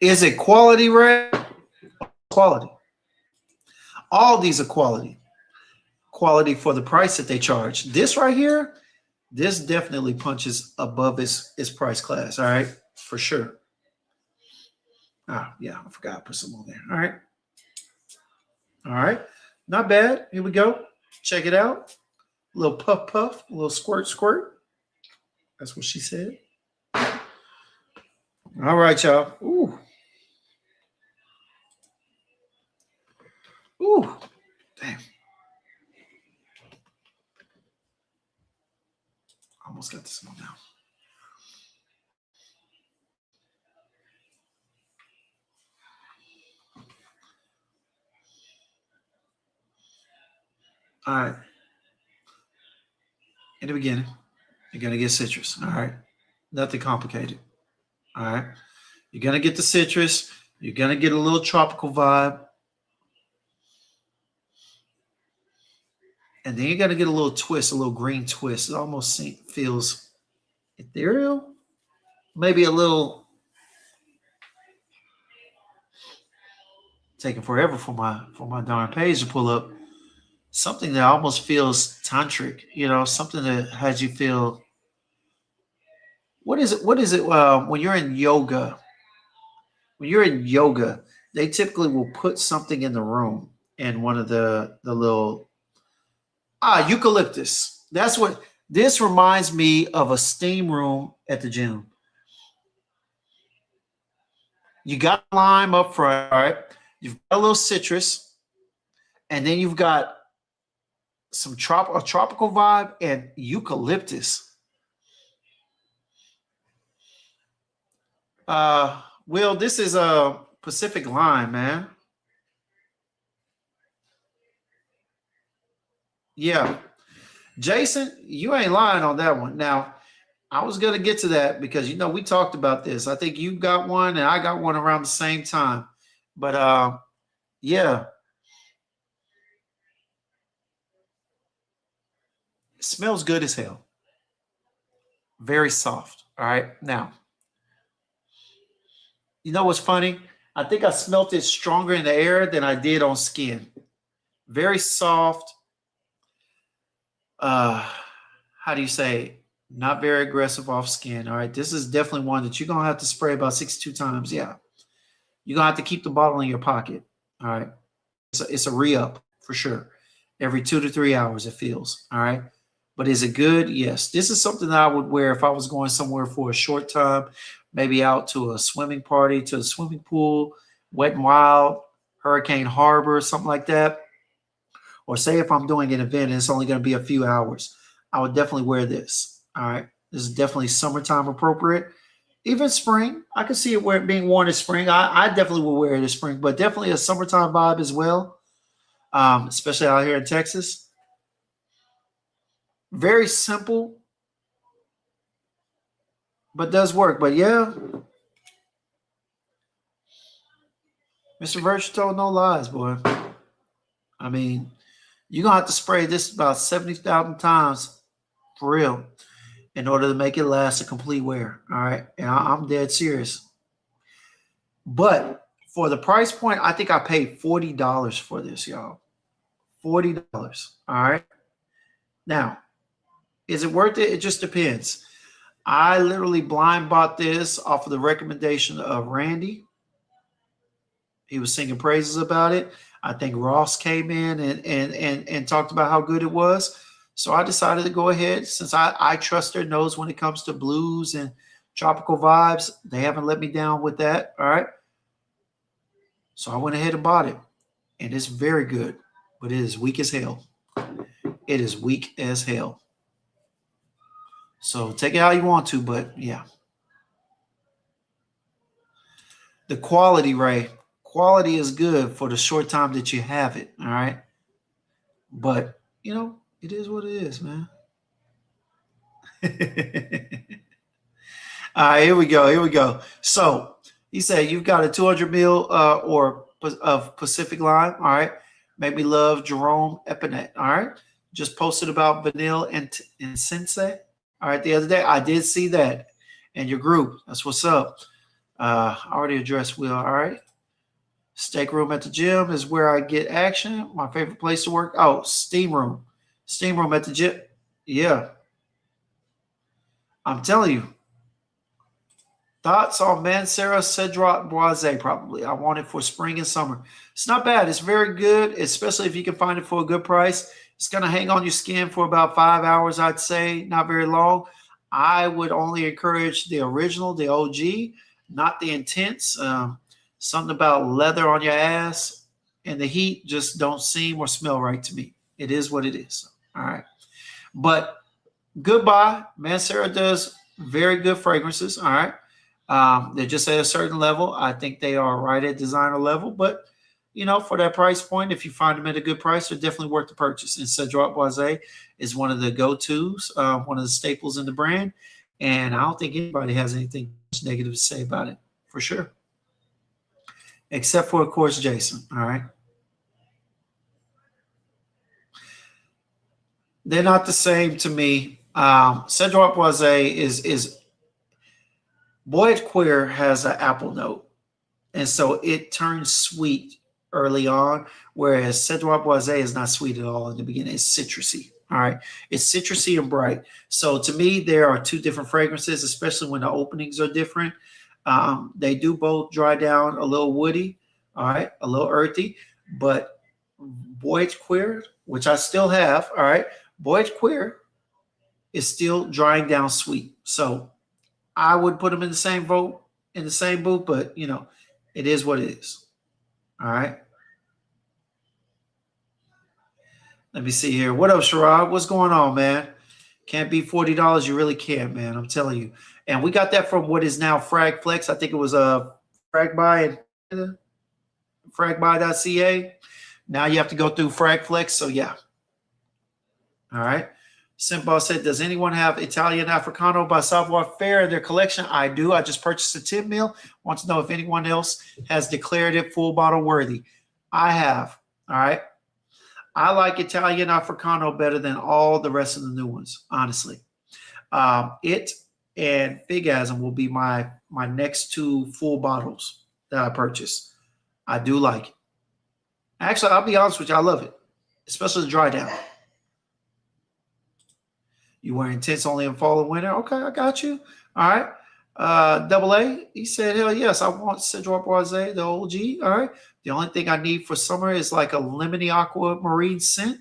Is it quality, Ray? Quality. All these are quality. Quality for the price that they charge. This right here, this definitely punches above its price class. All right, for sure. Yeah, I forgot to put some on there. All right. All right. Not bad. Here we go. Check it out. A little puff puff, a little squirt squirt. That's what she said. All right, y'all. Ooh. Ooh. Damn. Almost got this one now. All right. In the beginning, you're going to get citrus. All right. Nothing complicated. All right. You're going to get the citrus. You're going to get a little tropical vibe. And then you're going to get a little twist, a little green twist. It almost feels ethereal. Maybe a little, taking forever for my darn page to pull up. Something that almost feels tantric, something that has you feel. What is it? What is it? When you're in yoga, they typically will put something in the room, and one of the little eucalyptus. That's what this reminds me of, a steam room at the gym. You got lime up front, all right? You've got a little citrus, and then you've got some a tropical vibe and eucalyptus. Will, this is a Pacific Lime, man. Yeah. Jason, you ain't lying on that one. Now, I was gonna get to that because we talked about this. I think you got one and I got one around the same time. But yeah. It smells good as hell. Very soft. All right. Now, you know what's funny? I think I smelt it stronger in the air than I did on skin. Very soft. How do you say? Not very aggressive off skin. All right. This is definitely one that you're gonna have to spray about 62 times. Yeah. You're gonna have to keep the bottle in your pocket. All right. It's a re-up for sure. Every 2 to 3 hours, it feels. All right. But is it good? Yes. This is something that I would wear if I was going somewhere for a short time, maybe out to a swimming party, to a swimming pool, Wet and Wild, Hurricane Harbor, something like that. Or say if I'm doing an event and it's only going to be a few hours, I would definitely wear this. All right. This is definitely summertime appropriate. Even spring, I can see it being worn in spring. I definitely will wear it in spring, but definitely a summertime vibe as well, especially out here in Texas. Very simple, but does work. But yeah, Mr. Virtue told no lies, boy. I mean, you're going to have to spray this about 70,000 times for real in order to make it last a complete wear. All right. And I'm dead serious. But for the price point, I think I paid $40 for this, y'all. $40. All right. Now, is it worth it? It just depends. I literally blind bought this off of the recommendation of Randy. He was singing praises about it. I think Ross came in and talked about how good it was. So I decided to go ahead since I trust their nose when it comes to blues and tropical vibes. They haven't let me down with that. All right. So I went ahead and bought it. And it's very good, but it is weak as hell. It is weak as hell. So take it how you want to, but yeah. The quality, Ray. Quality is good for the short time that you have it. All right. But, you know, it is what it is, man. All right, here we go. Here we go. So he said you've got a 200 mil or of Pacific Lime. All right. Make me love Jerome Epinette. All right. Just posted about Vanille and Sensei. All right. The other day I did see that in your group. That's what's up. I already addressed Will. All right. Steak room at the gym is where I get action. My favorite place to work. Oh, steam room. Steam room at the gym. Yeah. I'm telling you. Thoughts on Mancera Cedroc Boise, probably. I want it for spring and summer. It's not bad. It's very good, especially if you can find it for a good price. It's going to hang on your skin for about 5 hours, I'd say. Not very long. I would only encourage the original, the OG, not the intense. Something about leather on your ass and the heat just don't seem or smell right to me. It is what it is. All right. But goodbye. Mancera does very good fragrances. All right. They're just at a certain level. I think they are right at designer level. But, you know, for that price point, if you find them at a good price, they're definitely worth the purchase. And Cedroc Boise is one of the go-tos, one of the staples in the brand. And I don't think anybody has anything negative to say about it, for sure. Except for, of course, Jason. All right. They're not the same to me. Cedroc Boise is Boyd Queer has an apple note, and so it turns sweet early on, whereas Cedroc Boise is not sweet at all in the beginning. It's citrusy. All right. It's citrusy and bright. So to me, there are two different fragrances, especially when the openings are different. They do both dry down a little woody, all right, a little earthy, but Boyd Queer, which I still have, all right, Boyd Queer is still drying down sweet. So I would put them in the same boat, in the same boot, but you know, it is what it is. All right. Let me see here. What up, Sherrod? What's going on, man? Can't beat $40. You really can't, man. I'm telling you. And we got that from what is now Frag Flex. I think it was Fragbuy and fragbuy.ca. Now you have to go through Frag Flex. So yeah. All right. Simba said, does anyone have Italian Africano by Savoir Faire in their collection? I do. I just purchased a 10 mil. Want to know if anyone else has declared it full bottle worthy. I have. All right. I like Italian Africano better than all the rest of the new ones, honestly. It and Figasm will be my next two full bottles that I purchase. I do like it. Actually, I'll be honest with you. I love it, especially the dry down. You wear intense only in fall and winter? Okay, I got you. All right. Double A, he said, hell yes, I want Cedroc Boise, the OG. All right. The only thing I need for summer is like a lemony aquamarine scent.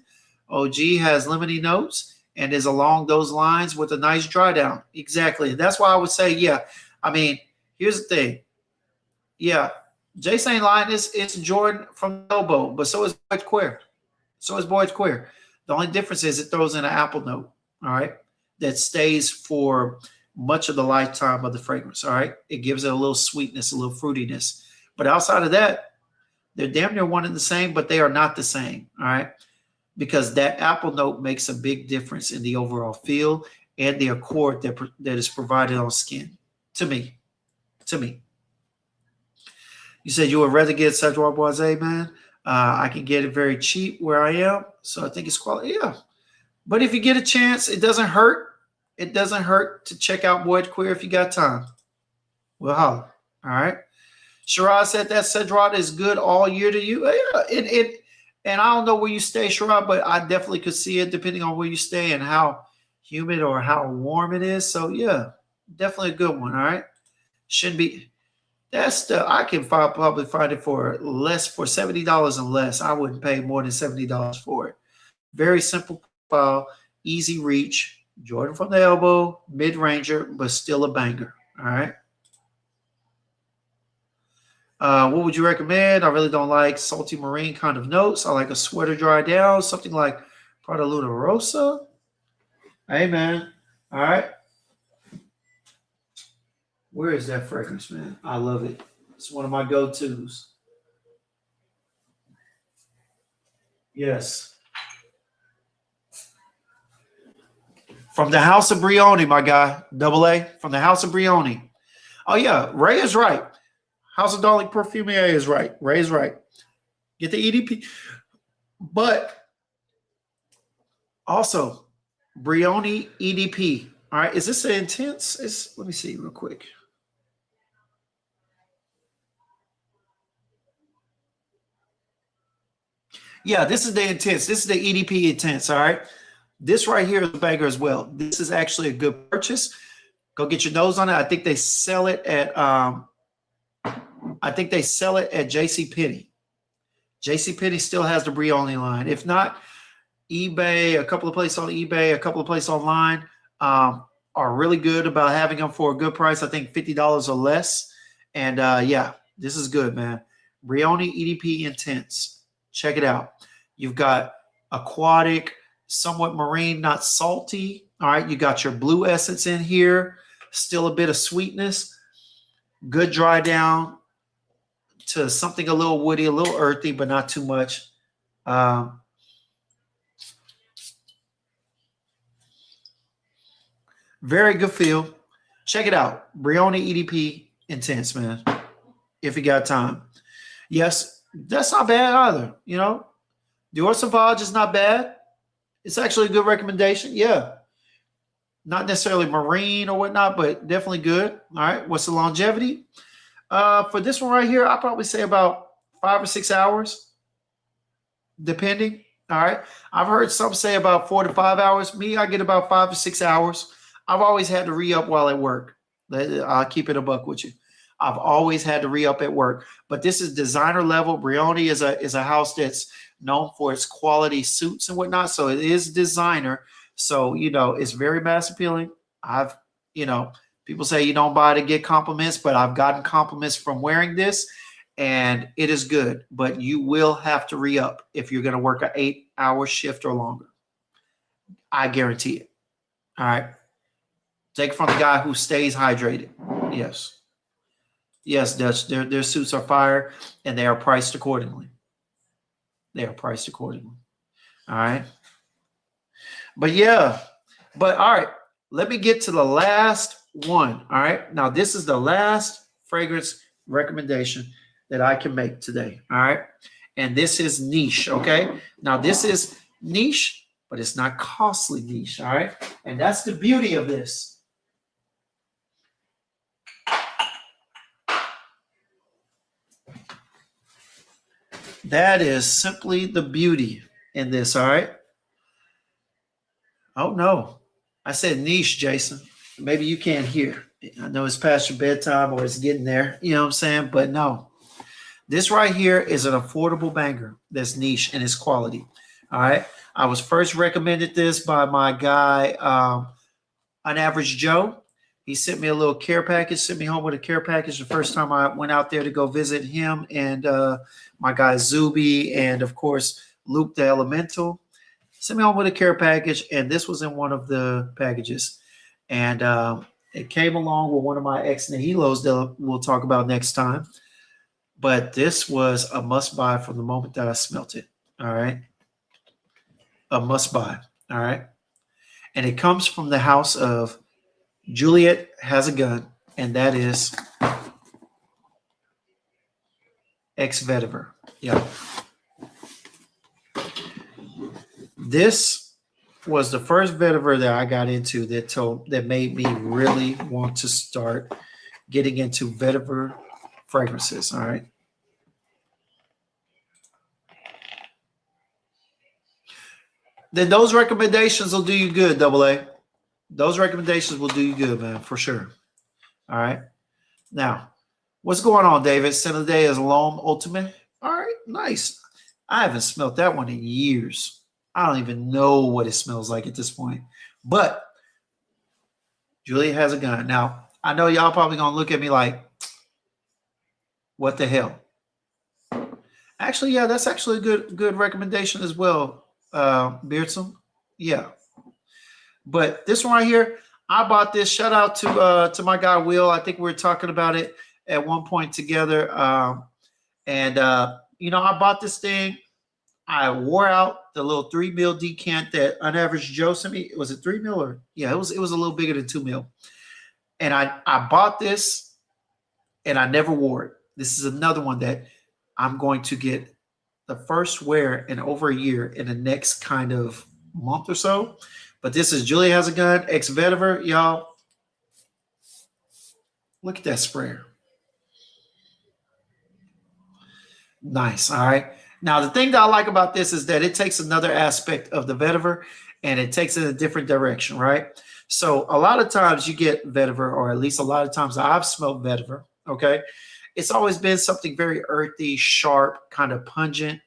OG has lemony notes, and is along those lines with a nice dry down. Exactly. That's why I would say, yeah. I mean, here's the thing. Yeah, Jason ain't lying. It's Jordan from the elbow, but so is Boyd Queer. So is Boyd Queer. The only difference is it throws in an apple note, all right, that stays for much of the lifetime of the fragrance, all right? It gives it a little sweetness, a little fruitiness. But outside of that, they're damn near one and the same, but they are not the same, all right? Because that apple note makes a big difference in the overall feel and the accord that is provided on skin. To me. You said you would rather get Cedroit Boisé, man. I can get it very cheap where I am, so I think it's quality. Yeah, but if you get a chance, it doesn't hurt. It doesn't hurt to check out Boyd Queer if you got time. We'll holler. All right. Sherrod said that Cedroit is good all year to you. Yeah, and I don't know where you stay, Sherrod, but I definitely could see it depending on where you stay and how humid or how warm it is. So yeah, definitely a good one. All right. Shouldn't be. I can probably find it for less, for $70 and less. I wouldn't pay more than $70 for it. Very simple profile, easy reach, Jordan from the elbow, mid-ranger, but still a banger. All right. What would you recommend? I really don't like salty marine kind of notes. I like a sweater dry down, something like Prada Luna Rosa. Hey, man. All right. Where is that fragrance, man? I love it. It's one of my go-tos. Yes. From the House of Brioni, my guy. Double A. From the House of Brioni. Oh, yeah. Ray is right. House of Darling Perfumier is right. Ray is right. Get the EDP. But also, Brioni EDP. All right. Is this an intense? Let me see real quick. Yeah, this is the intense. This is the EDP intense, all right? This right here is a banger as well. This is actually a good purchase. Go get your nose on it. I think they sell it at JCPenney. JCPenney still has the Brioni line. If not, eBay, a couple of places on eBay, a couple of places online are really good about having them for a good price. I think $50 or less. And yeah, this is good, man. Brioni EDP Intense. Check it out. You've got aquatic, somewhat marine, not salty. All right, you got your blue essence in here. Still a bit of sweetness. Good dry down to something a little woody, a little earthy, but not too much. Very good feel. Check it out. Brioni EDP Intense, man. If you got time. Yes, that's not bad either. You know, Dior Sauvage is not bad. It's actually a good recommendation. Yeah. Not necessarily marine or whatnot, but definitely good. All right. What's the longevity? For this one right here, I'll probably say about 5 or 6 hours, depending. All right. I've heard some say about 4 to 5 hours. Me, I get about 5 to 6 hours. I've always had to re-up while at work. I'll keep it a buck with you. I've always had to re-up at work. But this is designer level. Brioni is a house that's known for its quality suits and whatnot. So it is designer. So, you know, it's very mass appealing. People say you don't buy to get compliments, but I've gotten compliments from wearing this, and it is good. But you will have to re-up if you're going to work an 8-hour shift or longer. I guarantee it. All right. Take it from the guy who stays hydrated. Yes. Yes, Dutch. Their suits are fire, and they are priced accordingly. They are priced accordingly. All right. But yeah. But all right. Let me get to the last one. All right. Now, this is the last fragrance recommendation that I can make today. All right. And this is niche. Okay. Now, this is niche, but it's not costly niche. All right. And that's the beauty of this. That is simply the beauty in this. All right. Oh, no. I said niche, Jason. Maybe you can't hear. I know it's past your bedtime or it's getting there. You know what I'm saying? But no. This right here is an affordable banger that's niche in its quality. All right. I was first recommended this by my guy, An Average Joe. He sent me a little care package, sent me home with a care package the first time I went out there to go visit him and my guy Zuby and, of course, Luke the Elemental. Sent me home with a care package, and this was in one of the packages. And it came along with one of my ex Nihilos that we'll talk about next time. But this was a must buy from the moment that I smelt it. All right. A must buy. All right. And it comes from the house of Juliet Has a Gun, and that is ex vetiver. Yeah. This was the first vetiver that I got into that made me really want to start getting into vetiver fragrances. All right. Then those recommendations will do you good, Double A. Those recommendations will do you good, man, for sure. All right. Now, what's going on, David? Scent of the day is L'Homme Ultimate. All right, nice. I haven't smelled that one in years. I don't even know what it smells like at this point. But Julia Has a Gun. Now, I know y'all probably going to look at me like, what the hell? Actually, yeah, that's actually a good recommendation as well. Beardsome, yeah. But this one right here, I bought this. Shout out to my guy Will. I think we were talking about it at one point together. You know, I bought this thing. I wore out the little 3 mil decant that An Average Joe sent me. Was it 3 mil or yeah? It was a little bigger than 2 mil. And I bought this, and I never wore it. This is another one that I'm going to get the first wear in over a year in the next kind of month or so. But this is Julia Has a Gun, ex vetiver, y'all. Look at that sprayer. Nice. All right. Now, the thing that I like about this is that it takes another aspect of the vetiver and it takes it in a different direction, right? So a lot of times you get vetiver, or at least a lot of times I've smelled vetiver, okay? It's always been something very earthy, sharp, kind of pungent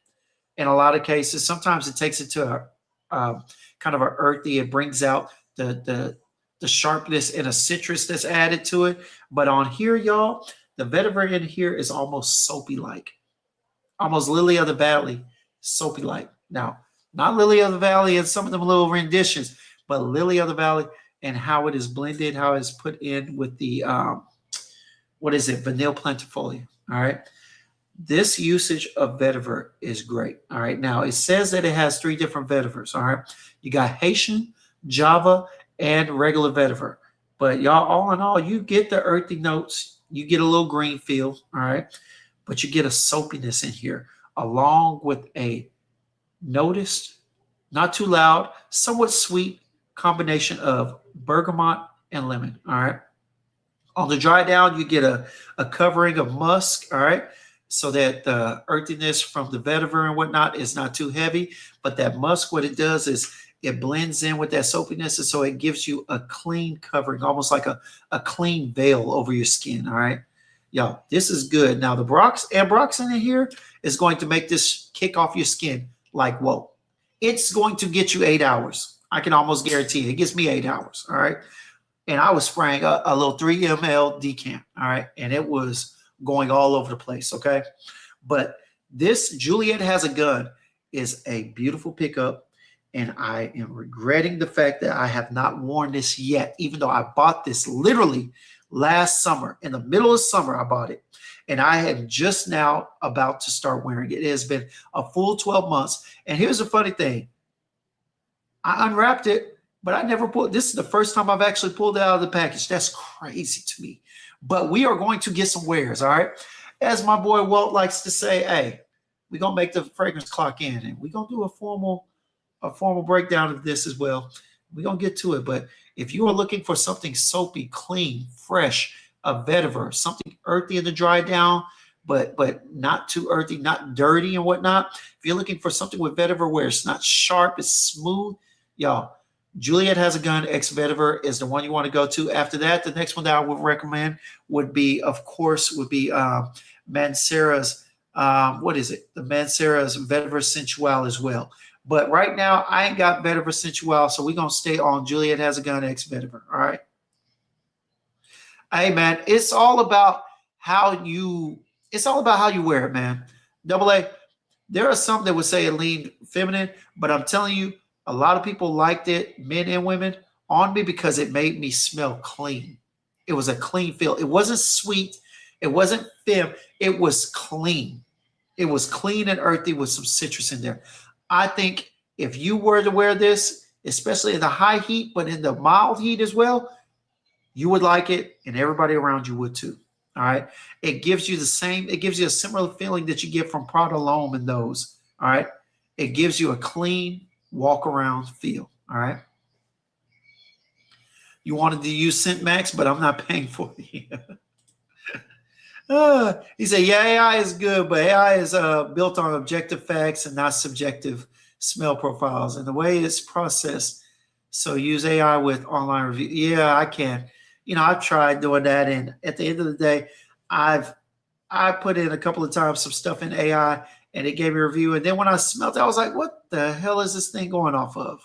in a lot of cases. Sometimes it takes it to a kind of a earthy. It brings out the sharpness and a citrus that's added to it. But on here, y'all, the vetiver in here is almost soapy-like. Almost Lily of the Valley, soapy-like. Now, not Lily of the Valley and some of them little renditions, but Lily of the Valley and how it is blended, how it's put in with the, what is it, Vanille Plantifolia, all right? This usage of vetiver is great, all right? Now, it says that it has 3 different vetivers, all right? You got Haitian, Java, and regular vetiver. But y'all, all in all, you get the earthy notes. You get a little green feel, all right? But you get a soapiness in here along with a noticed, not too loud, somewhat sweet combination of bergamot and lemon, all right? On the dry down, you get a covering of musk, all right? So that the earthiness from the vetiver and whatnot is not too heavy. But that musk, what it does is it blends in with that soapiness, and so it gives you a clean covering, almost like a clean veil over your skin, all right? Yo, this is good. Now, the ambroxan in here is going to make this kick off your skin like, whoa. It's going to get you 8 hours. I can almost guarantee it. It gets me 8 hours, all right? And I was spraying a little 3 ml decant, all right? And it was going all over the place, okay? But this Juliet Has a Gun is a beautiful pickup, and I am regretting the fact that I have not worn this yet, even though I bought this literally last summer. In the middle of summer, I bought it, and I am just now about to start wearing it. It has been a full 12 months, and here's the funny thing. I unwrapped it, but I never pulled. This is the first time I've actually pulled it out of the package. That's crazy to me. But we are going to get some wears, all right? As my boy Walt likes to say, hey, we're going to make the fragrance clock in, and we're going to do a formal breakdown of this as well. We're going to get to it. But if you are looking for something soapy, clean, fresh, a vetiver, something earthy in the dry down, but not too earthy, not dirty and whatnot. If you're looking for something with vetiver where it's not sharp, it's smooth, y'all, Juliet Has a Gun ex vetiver is the one you want to go to. After that, the next one that I would recommend would be, of course, Mancera's, what is it? The Mancera's Vetiver Sensual as well. But right now, I ain't got Vetiver Sensual, so we're gonna stay on Juliet Has a Gun X Vetiver. All right. Hey man, it's all about how you. It's all about how you wear it, man. Double A. There are some that would say it leaned feminine, but I'm telling you, a lot of people liked it, men and women, on me because it made me smell clean. It was a clean feel. It wasn't sweet. It wasn't fem. It was clean. It was clean and earthy with some citrus in there. I think if you were to wear this, especially in the high heat, but in the mild heat as well, you would like it, and everybody around you would too. All right. It gives you the same, it gives you a similar feeling that you get from Prada L'Homme and those. All right. It gives you a clean walk around feel. All right. You wanted to use Scent Max, but I'm not paying for it. He said, yeah, AI is good, but AI is built on objective facts and not subjective smell profiles. And the way it's processed, so use AI with online review. Yeah, I can. I've tried doing that, and at the end of the day, I put in a couple of times some stuff in AI, and it gave me a review. And then when I smelled it, I was like, "What the hell is this thing going off of?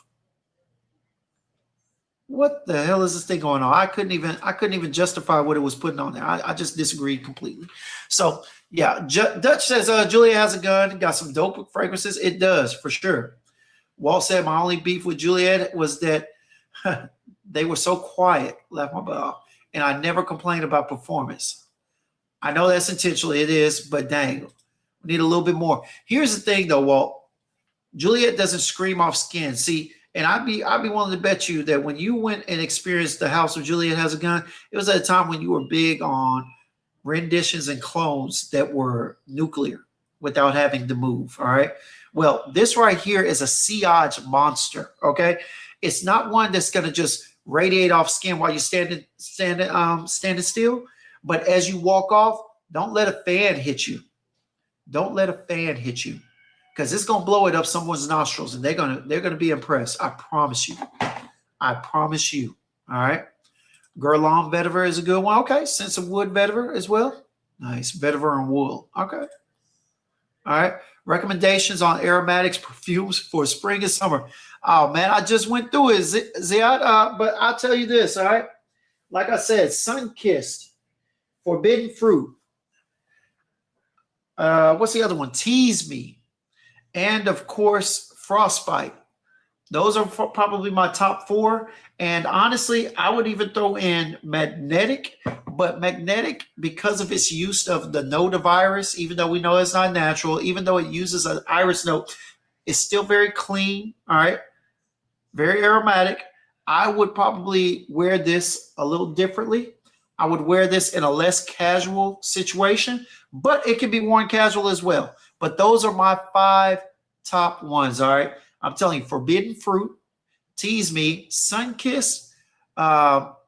What the hell is this thing going on?" I couldn't even justify what it was putting on there. I just disagreed completely. So yeah, Dutch says Julia Has a Gun. Got some dope fragrances. It does for sure. Walt said my only beef with Juliet was that they were so quiet, left my butt off, and I never complained about performance. I know that's intentionally, it is, but dang, we need a little bit more. Here's the thing though, Walt. Juliet doesn't scream off skin. See, and I'd be willing to bet you that when you went and experienced the house of Juliet Has a Gun, it was at a time when you were big on renditions and clones that were nuclear without having to move. All right. Well, this right here is a sillage monster. Okay. It's not one that's going to just radiate off skin while you're standing still. But as you walk off, don't let a fan hit you. Don't let a fan hit you, because it's gonna blow it up someone's nostrils, and they're gonna be impressed. I promise you. I promise you. All right. Guerlain vetiver is a good one. Okay. Sense of wood vetiver as well. Nice. Vetiver and wool. Okay. All right. Recommendations on aromatics perfumes for spring and summer. Oh man, I just went through it, Ziad. But I'll tell you this. All right. Like I said, sun kissed, forbidden fruit. What's the other one? Tease Me, and of course, frostbite. Those are probably my top four. And honestly, I would even throw in magnetic, but magnetic, because of its use of the notavirus, even though we know it's not natural, even though it uses an iris note, it's still very clean. All right. Very aromatic. I would probably wear this a little differently. I would wear this in a less casual situation, but it can be worn casual as well. But those are my 5 top ones. All right. I'm telling you, forbidden fruit, tease me, sun kiss, of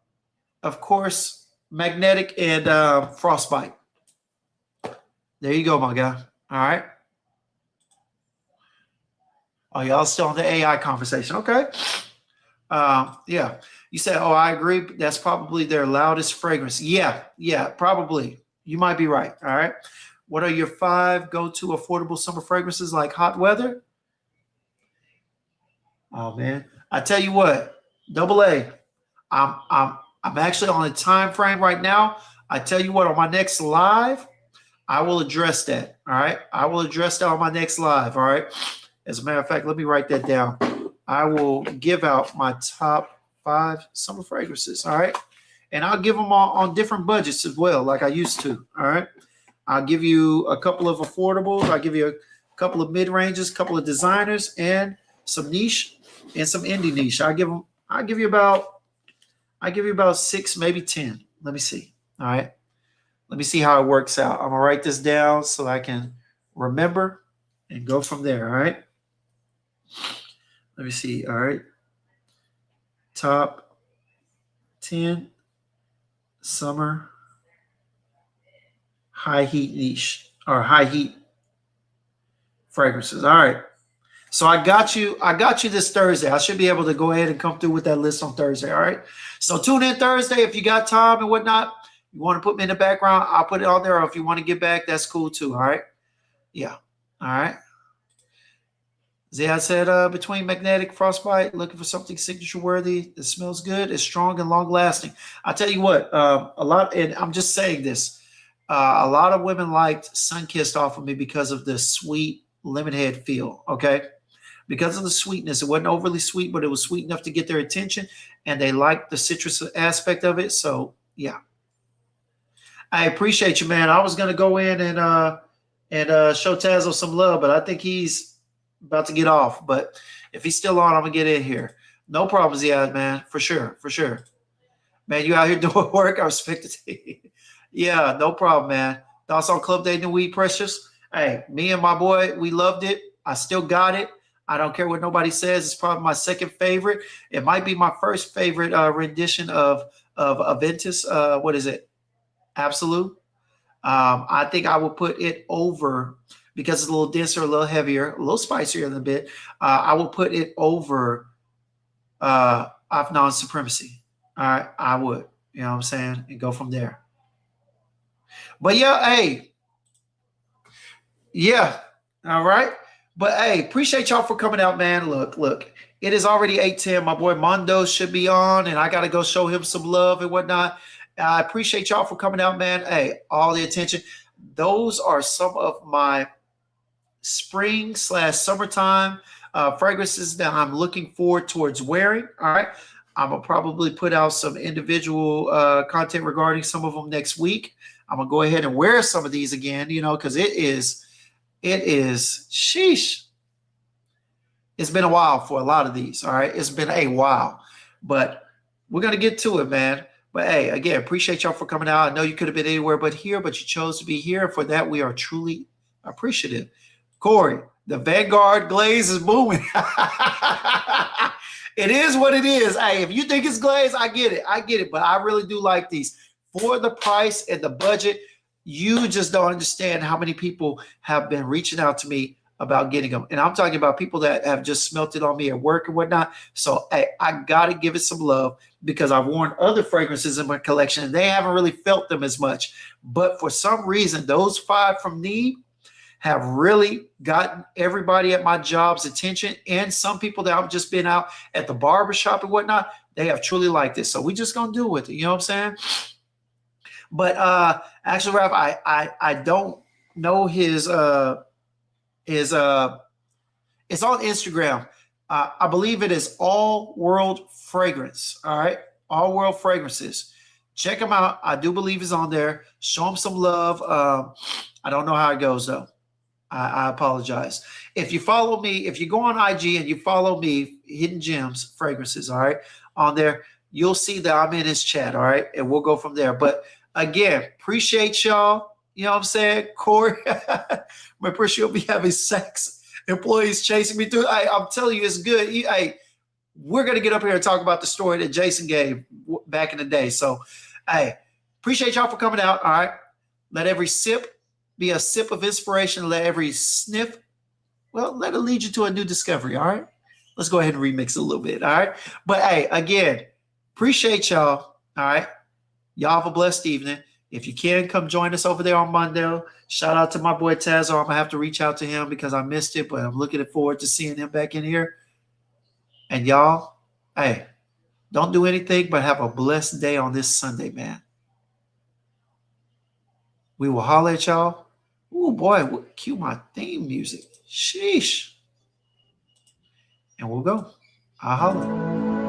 course, magnetic, and frostbite. There you go, my guy. All right. Oh, y'all still on the AI conversation. Okay. Yeah. You said, oh, I agree. That's probably their loudest fragrance. Yeah. Yeah, probably. You might be right. All right. What are your 5 go-to affordable summer fragrances like hot weather? Oh man, I tell you what, Double A. I'm actually on a time frame right now. I tell you what, on my next live, I will address that. All right, I will address that on my next live. All right. As a matter of fact, let me write that down. I will give out my top 5 summer fragrances. All right, and I'll give them all on different budgets as well, like I used to. All right, I'll give you a couple of affordables. I'll give you a couple of mid ranges, a couple of designers, and some niche. And some indie niche. I give you about 6, maybe 10. Let me see. All right. Let me see how it works out. I'm gonna write this down so I can remember and go from there. All right. Let me see. All right. Top 10 summer high heat niche or high heat fragrances. All right. So I got you this Thursday. I should be able to go ahead and come through with that list on Thursday. All right. So tune in Thursday if you got time and whatnot. You want to put me in the background, I'll put it on there. Or if you want to get back, that's cool too. All right. Yeah. All right. Ziad said, between magnetic frostbite, looking for something signature worthy that smells good, is strong and long lasting. I tell you what, a lot, and I'm just saying this, a lot of women liked Sunkissed off of me because of the sweet lemon head feel. Okay, because of the sweetness, it wasn't overly sweet, but it was sweet enough to get their attention, and they liked the citrus aspect of it. So yeah, I appreciate you, man. I was gonna go in and show Tazo some love, but I think he's about to get off. But if he's still on, I'm gonna get in here. No problems, yeah, man. For sure, for sure. Man, you out here doing work. I respect it. Yeah, no problem, man. Thoughts on Club Day New Weed Precious? Hey, me and my boy, we loved it. I still got it. I don't care what nobody says. It's probably my second favorite. It might be my first favorite rendition of Aventus. What is it? Absolute. I think I would put it over because it's a little denser, a little heavier, a little spicier than a bit. I will put it over Afnan Supremacy. All right, I would. You know what I'm saying? And go from there. But yeah, hey, yeah, all right. But hey, appreciate y'all for coming out, man. Look, it is already 8:10. My boy Mondo should be on, and I gotta go show him some love and whatnot. I appreciate y'all for coming out, man. Hey, all the attention. Those are some of my spring / summertime fragrances that I'm looking forward towards wearing. All right. I'm gonna probably put out some individual content regarding some of them next week. I'm gonna go ahead and wear some of these again, because it is sheesh. It's been a while for a lot of these. All right. It's been a while, but we're gonna get to it, man. But hey, again, appreciate y'all for coming out. I know you could have been anywhere but here, but you chose to be here. For that, we are truly appreciative. Corey, the Vanguard glaze is booming. It is what it is. Hey, if you think it's glaze, I get it. But I really do like these. For the price and the budget, you just don't understand how many people have been reaching out to me about getting them. And I'm talking about people that have just smelt it on me at work and whatnot. So hey, I got to give it some love because I've worn other fragrances in my collection and they haven't really felt them as much. But for some reason, those 5 from Need have really gotten everybody at my job's attention. And some people that I've just been out at the barbershop and whatnot, they have truly liked it. So we just going to do with it. You know what I'm saying? But actually, Ralph, I don't know his it's on Instagram. I believe it is All World Fragrance. All right. All World Fragrances. Check him out. I do believe he's on there. Show him some love. I don't know how it goes though. I apologize. If you follow me, if you go on IG and you follow me, Hidden Gems Fragrances, all right, on there, you'll see that I'm in his chat, all right, and we'll go from there. But again, appreciate y'all. You know what I'm saying? Corey, I'm pretty sure you'll be having sex employees chasing me through. I'm telling you, it's good. We're going to get up here and talk about the story that Jason gave back in the day. So, hey, appreciate y'all for coming out, all right? Let every sip be a sip of inspiration. Let every sniff, well, let it lead you to a new discovery, all right? Let's go ahead and remix it a little bit, all right? But, hey, again, appreciate y'all, all right? Y'all have a blessed evening. If you can, come join us over there on Monday. Shout out to my boy Tazo. I'm going to have to reach out to him because I missed it, but I'm looking forward to seeing him back in here. And y'all, hey, don't do anything but have a blessed day on this Sunday, man. We will holler at y'all. Oh, boy, cue my theme music. Sheesh. And we'll go. I'll holler.